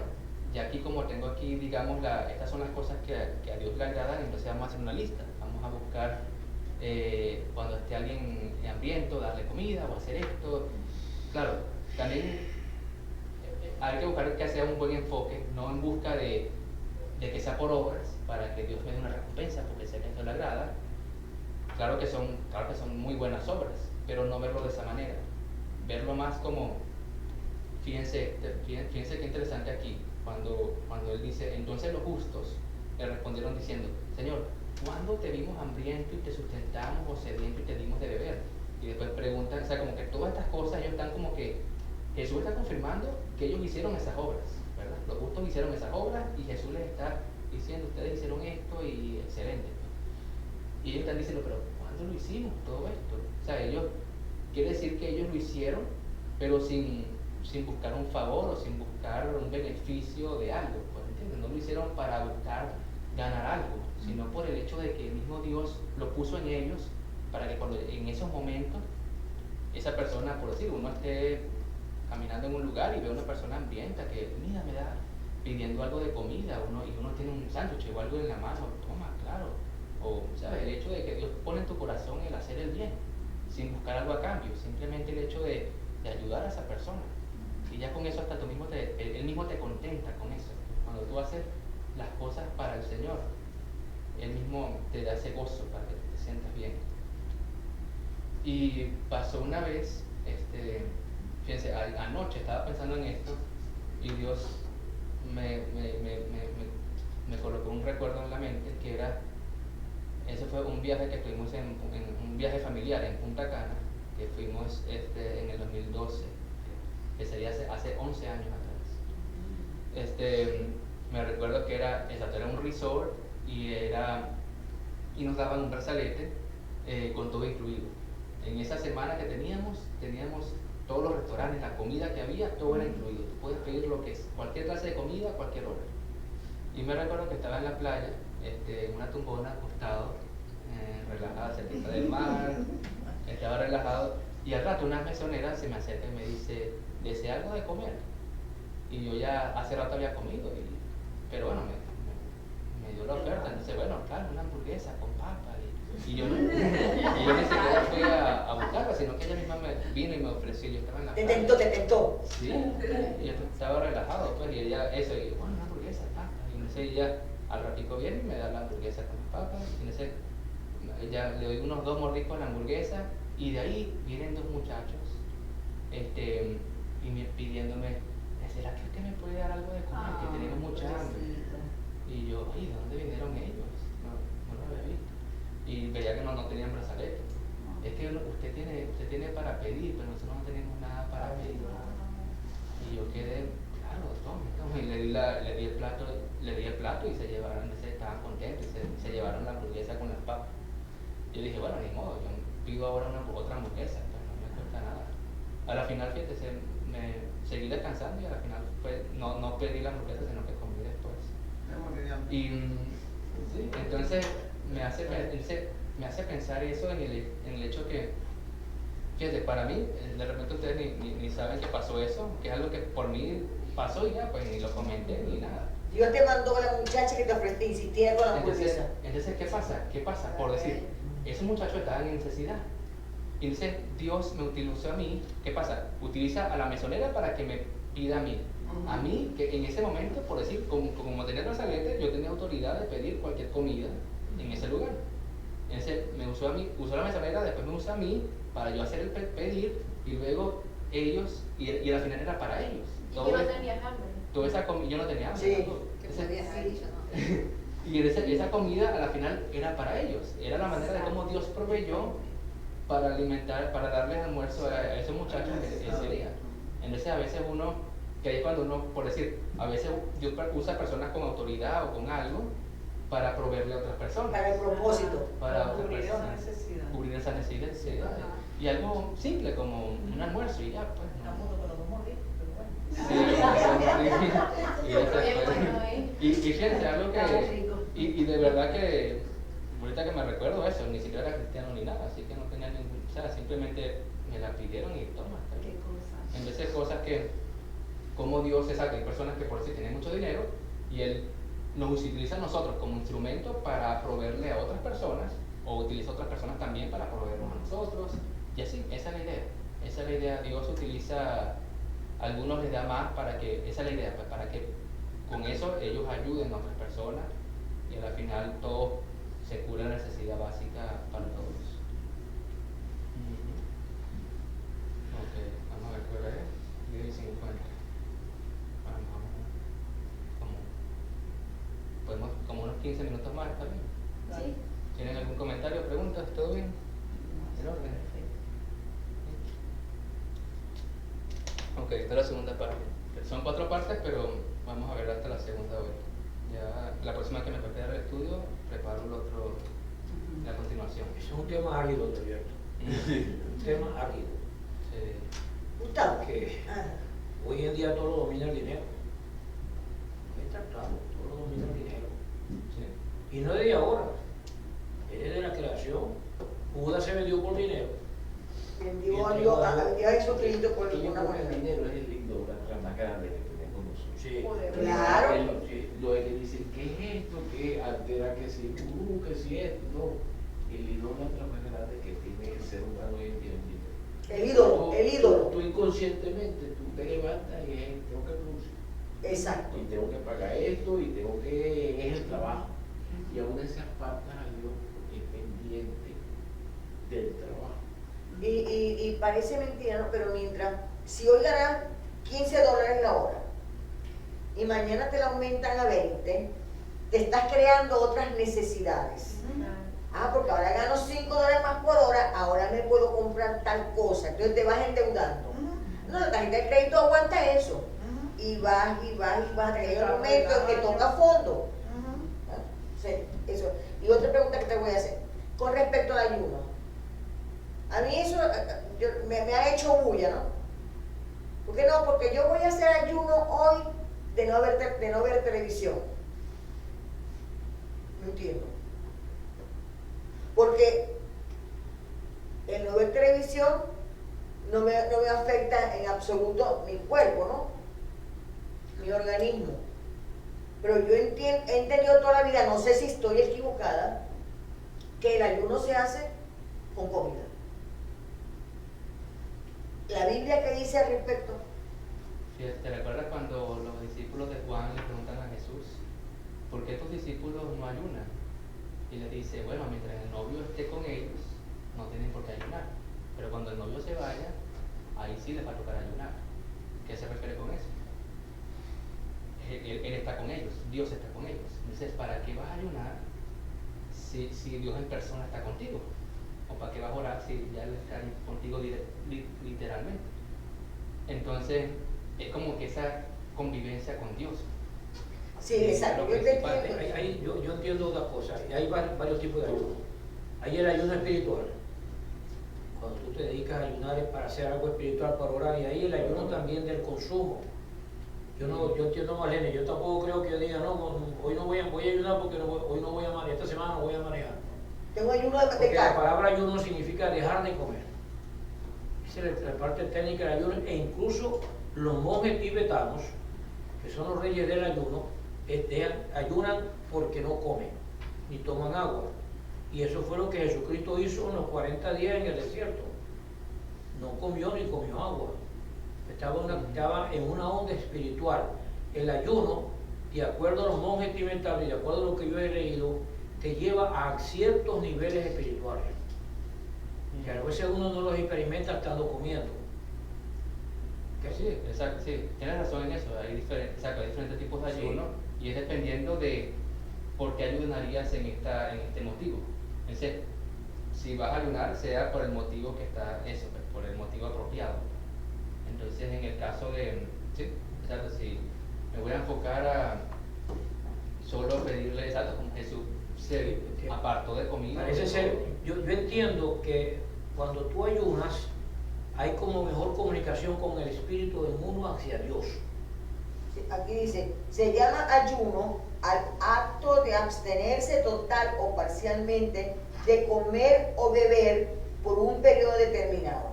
ya aquí como tengo aquí, digamos, estas son las cosas que a Dios le agradan, entonces vamos a hacer una lista, vamos a buscar cuando esté alguien hambriento, darle comida o hacer esto. Claro, también hay que buscar que sea un buen enfoque, no en busca de que sea por obras, para que Dios me dé una recompensa, porque sé que esto le agrada. Claro que son muy buenas obras, pero no verlo de esa manera. Verlo más como, fíjense qué interesante aquí, cuando Él dice, entonces los justos le respondieron diciendo, Señor, ¿cuándo te vimos hambriento y te sustentamos, o sediento y te dimos de beber? Y después preguntan, o sea, como que todas estas cosas, ellos están como que, Jesús está confirmando que ellos hicieron esas obras, ¿verdad? Los justos hicieron esas obras y Jesús les está diciendo, ustedes hicieron esto y excelente. Y ellos están diciendo, pero ¿cuándo lo hicimos todo esto? O sea, quiere decir que ellos lo hicieron, pero sin buscar un favor o sin buscar un beneficio de algo, pues, ¿entiendes? No lo hicieron para buscar ganar algo, sino por el hecho de que el mismo Dios lo puso en ellos para que cuando en esos momentos esa persona, por decir, uno esté caminando en un lugar y ve a una persona hambrienta que, mira, me da pidiendo algo de comida, y uno tiene un sándwich o algo en la mano, toma, claro. O, ¿sabes? El hecho de que Dios pone en tu corazón el hacer el bien, sin buscar algo a cambio, simplemente el hecho de ayudar a esa persona. Y ya con eso hasta Él mismo te contenta con eso. Cuando tú haces las cosas para el Señor, Él mismo te da ese gozo para que te sientas bien. Y pasó una vez, fíjense, anoche estaba pensando en esto y Dios me colocó un recuerdo en la mente que ese fue un viaje que tuvimos en un viaje familiar en Punta Cana, que fuimos en el 2012, que sería hace 11 años atrás. Me recuerdo que era un resort y nos daban un brazalete con todo incluido. En esa semana que teníamos todos los restaurantes, la comida que había, todo era incluido. Tú puedes pedir lo que es, cualquier clase de comida, a cualquier hora. Y me recuerdo que estaba en la playa, en una tumbona, acostado, relajada, cerquita del mar, estaba relajado, y al rato una mesonera se me acerca y me dice, ¿desea algo de comer? Y yo ya hace rato había comido, pero bueno, me dio la oferta, entonces bueno, claro, una hamburguesa con papa, y yo ni siquiera fui a buscarla, sino que ella misma me vino y me ofreció, yo estaba en la playa. Te tentó. Sí, y yo estaba relajado, pues, y ella, y bueno, una hamburguesa, papa, y no sé, ella al ratico viene y me da la hamburguesa con las papas, y no sé, ya le doy unos 2 mordiscos a la hamburguesa Y de ahí vienen dos muchachos y pidiéndome, ¿será que usted me puede dar algo de comer? Que tenemos mucha hambre. Y yo, ay, ¿de dónde vinieron ellos? No lo había visto. Y veía que no tenían brazalete. Es que usted tiene para pedir, pero nosotros no tenemos nada para pedir. Y yo quedé, claro, tome. Y le di el plato y se estaban contentos y se llevaron la hamburguesa con las papas. Yo dije, bueno, ni modo, yo pido ahora otra hamburguesa, pues no me cuesta nada. A la final, fíjate, me seguí descansando y a la final no pedí la hamburguesa, sino que comí después. Y sí, entonces me hace pensar eso en el hecho que, fíjate, para mí, de repente ustedes ni saben que pasó eso, que es algo que por mí pasó y ya, pues ni lo comenté ni nada. Dios te mandó a la muchacha que te ofreciste, insistía con la hamburguesa. Entonces, ¿qué pasa? Por decir, esos muchachos estaban en necesidad. Y entonces Dios me utilizó a mí. ¿Qué pasa? Utiliza a la mesonera para que me pida a mí. A mí, que en ese momento, por decir, como tenía brazalete, yo tenía autoridad de pedir cualquier comida en ese lugar. Entonces me usó a mí, usó la mesonera, después me usó a mí para yo hacer el pedir y luego ellos, y al final era para ellos. ¿Y que no tenías hambre? Toda esa comida, yo no tenía hambre. Sí. Que podías haber dicho, ¿no? Y esa comida a la final era para ellos. Era la manera de cómo Dios proveyó para alimentar, para darles almuerzo a esos muchachos ese día. Entonces a veces que ahí cuando uno, por decir, a veces Dios usa personas con autoridad o con algo para proveerle a otras personas. Para el propósito. Para otras cubrir esa personas. necesidad. Cubrir esa necesidad. Y algo simple como un almuerzo y ya, pues. Estamos con los dos mordidos, pero bueno. Y fíjense, algo que, y de verdad que, ahorita que me recuerdo eso, ni siquiera era cristiano ni nada, así que no tenía ningún, o sea, simplemente me la pidieron y toma. Qué cosa. En vez de cosas que, como Dios es algo, hay personas que por sí tienen mucho dinero y Él nos utiliza a nosotros como instrumento para proveerle a otras personas, o utiliza a otras personas también para proveernos a nosotros, y así, esa es la idea. Esa es la idea. Dios utiliza, a algunos les da más para que, esa es la idea, pues, para que con eso ellos ayuden a otras personas y al final todo se cura la necesidad básica para todos. Ok, vamos a ver qué hora es. 10:50. Podemos como unos 15 minutos más, ¿está bien? Sí. ¿Tienen algún comentario, preguntas? ¿Todo bien? ¿En orden? Ok, esta es la segunda parte. Son 4 partes, pero vamos a ver hasta la segunda hoy. Ya la próxima que me toque dar el estudio, preparo el otro a continuación. Es un tema árido, ¿no es cierto? Un tema árido. Sí. Gustavo. Que Ah. hoy en día todo lo domina el dinero. Es tratado, todo lo domina el dinero. Sí. Y no es de ahora, es desde la creación. Judas se vendió por dinero. Vendió a Dios a Jesucristo por Y yo una creo que el moneda. dinero es el ídolo más grande que tenemos nosotros. Sí. Claro. Lo que dicen, ¿qué es esto? ¿Qué altera? ¿Qué si que si esto? No. El ídolo más grande que tiene el ser humano hoy en día es el dinero. El ídolo, el ídolo. Tú inconscientemente, tú te levantas y tengo que producir. Exacto. Y tengo que pagar esto y tengo que, es el trabajo. Y aún esas faltas a Dios es pendiente del trabajo. Y parece mentira, ¿no? Pero mientras, si hoy ganas $15 la hora y mañana te la aumentan a 20, te estás creando otras necesidades. Ah, porque ahora gano $5 más por hora, ahora me puedo comprar tal cosa, entonces te vas endeudando. No, la tarjeta de crédito aguanta eso. Y vas a tener un momento en que toca fondo. Sí, eso. Y otra pregunta que te voy a hacer, con respecto al ayuno. A mí eso me ha hecho bulla, ¿no? ¿Por qué no? Porque yo voy a hacer ayuno hoy de no ver televisión. No entiendo. Porque el no ver televisión no me afecta en absoluto mi cuerpo, ¿no? Mi organismo. Pero yo he entendido toda la vida, no sé si estoy equivocada, que el ayuno se hace con comida. La Biblia, ¿qué dice al respecto? ¿Te recuerdas cuando los discípulos de Juan le preguntan a Jesús, ¿por qué tus discípulos no ayunan? Y le dice, bueno, mientras el novio esté con ellos, no tienen por qué ayunar. Pero cuando el novio se vaya, ahí sí les va a tocar ayunar. ¿Qué se refiere con eso? Él está con ellos, Dios está con ellos. Entonces, ¿para qué vas a ayunar si Dios en persona está contigo? ¿O para qué vas a orar si ya Él está contigo literalmente? Entonces, es como que esa convivencia con Dios. Sí, exacto. Yo te entiendo. Yo entiendo otra cosa. Hay varios tipos de ayuno. Hay el ayuno espiritual. Cuando tú te dedicas a ayunar es para hacer algo espiritual, para orar. Y ahí el ayuno también del consumo. Yo entiendo, Marlene, yo tampoco creo que yo diga, no, hoy no voy a ayunar porque hoy no voy a manejar, esta semana no voy a manejar. Tengo ayuno de Porque la carne. palabra ayuno significa dejar de comer. Esa es la parte técnica del ayuno. E incluso los monjes tibetanos, que son los reyes del ayuno, ayunan porque no comen, ni toman agua. Y eso fue lo que Jesucristo hizo en los 40 días en el desierto. No comió ni comió agua. Estaba en una onda espiritual. El ayuno, de acuerdo a los monjes tibetanos y de acuerdo a lo que yo he leído, te lleva a ciertos niveles espirituales. Que a veces uno no los experimenta estando comiendo. ¿Qué? Sí, exacto, sí, tienes razón en eso. Hay diferentes tipos de ayuno y es dependiendo de por qué ayunarías en este motivo. Entonces, si vas a ayunar, sea por el motivo que está eso, por el motivo apropiado. Entonces, en el caso de, sí, exacto, si me voy a enfocar a solo pedirle, exacto, como Jesús se apartó de comida. Parece ser, yo entiendo que cuando tú ayunas, hay como mejor comunicación con el espíritu de uno hacia Dios. Aquí dice, se llama ayuno al acto de abstenerse total o parcialmente de comer o beber por un periodo determinado.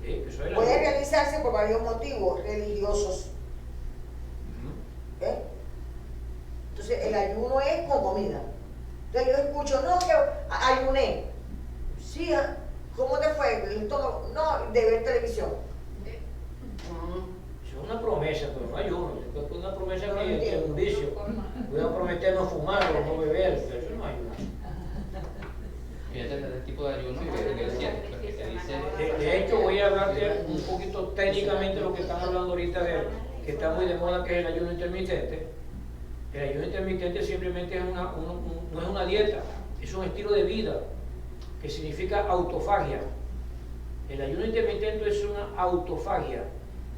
Sí, Puede realizarse por varios motivos religiosos. ¿Okay? Entonces el ayuno es con comida. Entonces yo escucho, no, que ayuné. Sí, ¿cómo te fue? No, de ver televisión. Es una promesa, pero no ayuno. Es una promesa que es un vicio. Voy a prometer no fumar o no beber, pero eso no ayuno. Fíjate el tipo de ayuno que decía, porque te dice... De hecho, voy a hablarte un poquito técnicamente de lo que están hablando ahorita que está muy de moda, que es el ayuno intermitente. El ayuno intermitente simplemente no es una dieta, es un estilo de vida que significa autofagia. El ayuno intermitente es una autofagia.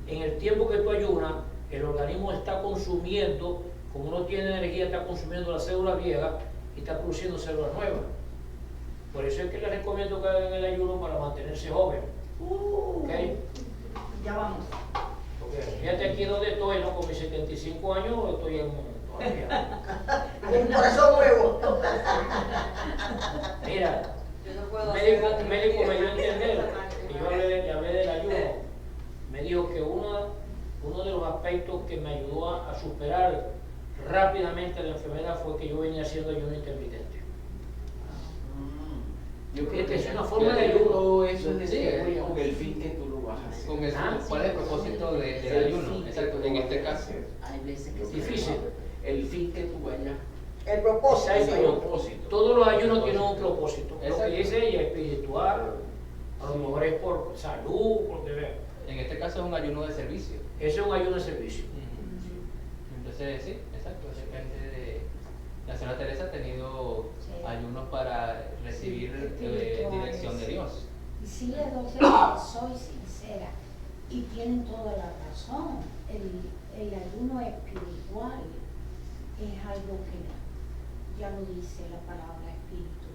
En el tiempo que tú ayunas, el organismo está consumiendo, como no tiene energía, está consumiendo las células viejas y está produciendo células nuevas. Por eso es que les recomiendo que hagan el ayuno para mantenerse joven. ¿Okay? Ya vamos. Porque fíjate aquí donde estoy, ¿no? Con mis 75 años estoy todavía. Con un corazón nuevo. Mira, Yo no puedo el médico me dio a entender, y yo le hablé del ayuno, me dijo que uno de los aspectos que me ayudó a superar rápidamente la enfermedad fue que yo venía haciendo ayuno intermitente. Yo creo que Es una forma de ayuno. todo eso Sí, es con el fin que tú lo vas a hacer. Con el, ¿cuál es el propósito del ayuno? Exacto, en este caso. Hay veces que Es difícil. El fin que tú vayas. El propósito. Exacto. sí. Propósito. Todos los ayunos tienen un propósito. Lo que Exacto. dice ella es espiritual, a lo mejor es por salud, porque vea. En este caso es un ayuno de servicio. Ese es un ayuno de servicio. Entonces, sí, exacto, depende de... La señora Teresa ha tenido ayunos para recibir dirección de Dios. Y sí les doy que soy sincera y tienen toda la razón. El ayuno espiritual es algo que, ya lo dice la palabra espíritu,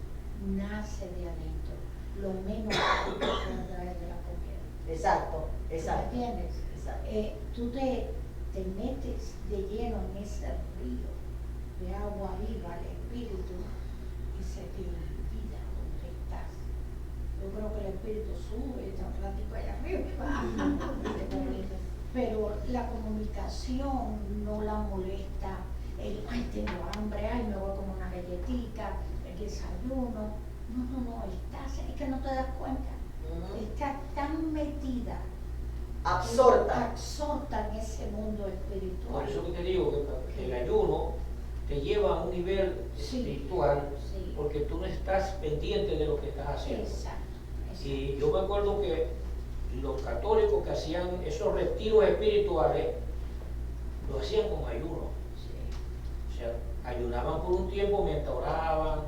nace de adentro. Lo menos que tú puedes traer de la comida. Exacto, exacto. ¿Entiendes? Exacto. Tú te metes de lleno en ese río de agua viva, el espíritu, y se te olvida dónde estás. Yo creo que el espíritu sube, está un ratico allá arriba. Pero la comunicación no la molesta. Ay, tengo hambre, ay, me voy a comer una galletita, el desayuno. No, es que no te das cuenta. Estás tan metida, Absorta. en ese mundo espiritual. Por eso que te digo que el ayuno te lleva a un nivel Sí. espiritual, Sí. porque tú no estás pendiente de lo que estás haciendo. Exacto. Y yo me acuerdo que los católicos que hacían esos retiros espirituales, lo hacían con ayuno. O sea, ayunaban por un tiempo mientras oraban,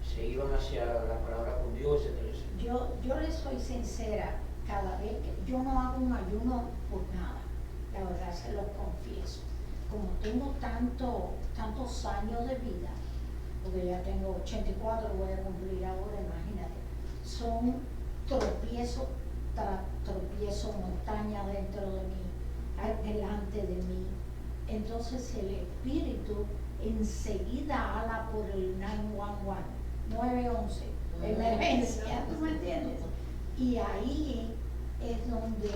se iban hacia la palabra con Dios, etc. Yo les soy sincera, cada vez que yo no hago un ayuno por nada, la verdad se los confieso. Como tengo tantos años de vida, porque ya tengo 84, voy a cumplir ahora, imagínate, son tropiezos tras tropiezos, montaña dentro de mí, delante de mí. Entonces el espíritu enseguida habla por el 911, 911, emergencia, ¿tú me entiendes? Y ahí es donde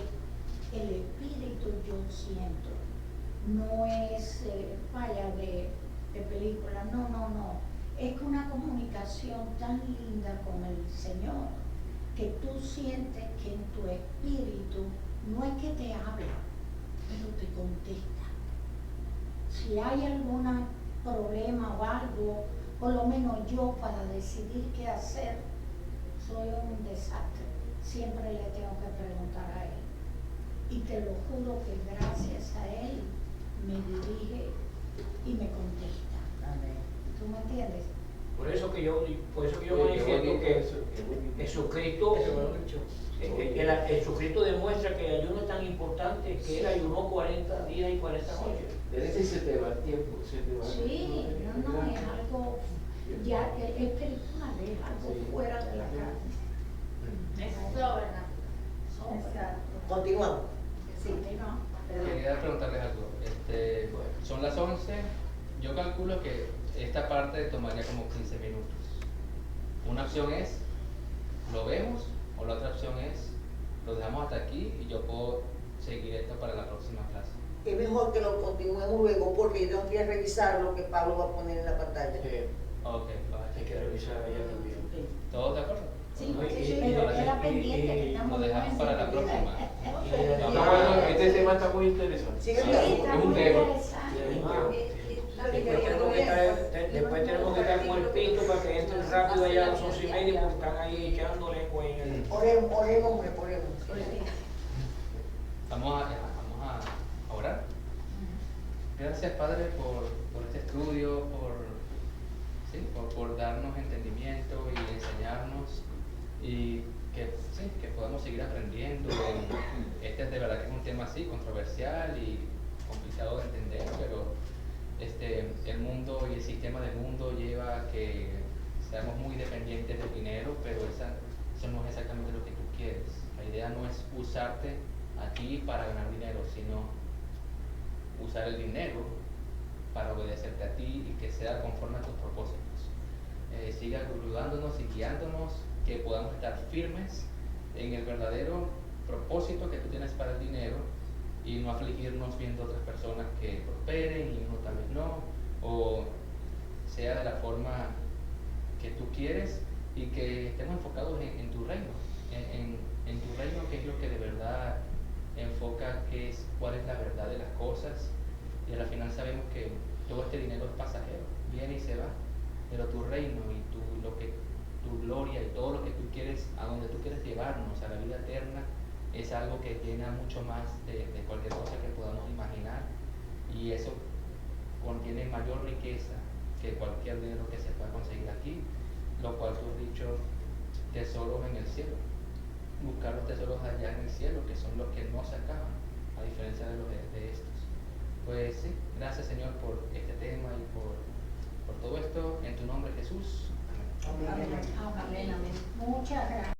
el espíritu yo siento, no es vaya de película, no, es una comunicación tan linda con el Señor que tú sientes que en tu espíritu no es que te habla, pero te contesta. Si hay algún problema o algo, por lo menos yo para decidir qué hacer, soy un desastre. Siempre le tengo que preguntar a Él. Y te lo juro que gracias a Él me dirige y me contesta. Amén. ¿Tú me entiendes? Por eso que yo manifiesto que Jesucristo, Jesucristo demuestra que el ayuno es tan importante que Él ayunó 40 días y 40 noches. Ese se te va el tiempo, se te va el Sí, tiempo. no, es algo ya espiritual, es algo Sí. fuera de la carne. Eso, ¿verdad? Exacto. Continuamos. Sí, no. Quería preguntarles algo. Son las 11. Yo calculo que esta parte tomaría como 15 minutos. Una opción es, lo vemos, o la otra opción es, lo dejamos hasta aquí y yo puedo seguir esto para la próxima clase. Es mejor que lo continuemos luego porque yo tengo que revisar lo que Pablo va a poner en la pantalla. Ok, Hay que revisar allá también. ¿Todos de acuerdo? Sí, No, y- pero y- queda y- pendiente que y- estamos Lo dejamos para la próxima. No, bueno, este tema está muy interesante. Sí, Sí, está es un muy tema. interesante. Después tenemos que estar con el pito para que entren rápido allá a las 11:30 porque están ahí echando lengua en el... Oremos, oremos. Vamos a orar. Gracias, Padre, por este estudio, por darnos entendimiento y enseñarnos y que podamos seguir aprendiendo. Este es de verdad que es un tema así, controversial y complicado de entender, pero el mundo y el sistema del mundo lleva a que seamos muy dependientes del dinero, pero eso no es exactamente lo que tú quieres. La idea no es usarte a ti para ganar dinero, sino usar el dinero para obedecerte a ti y que sea conforme a tus propósitos. Siga ayudándonos y guiándonos, que podamos estar firmes en el verdadero propósito que tú tienes para el dinero y no afligirnos viendo otras personas que prosperen y uno tal vez no, o sea de la forma que tú quieres y que estemos enfocados en tu reino, en tu reino, que es lo que de verdad enfoca cuál es la verdad de las cosas, y al final sabemos que todo este dinero es pasajero, viene y se va, pero tu reino y tu gloria y todo lo que tú quieres, a donde tú quieres llevarnos, a la vida eterna, es algo que llena mucho más de cualquier cosa que podamos imaginar, y eso contiene mayor riqueza que cualquier dinero que se pueda conseguir aquí, lo cual tú has dicho, tesoros en el cielo. Buscar los tesoros allá en el cielo, que son los que no se acaban, a diferencia de los de estos. Pues sí, gracias, Señor, por este tema y por todo esto, en tu nombre, Jesús. Amén. Amén. Muchas gracias.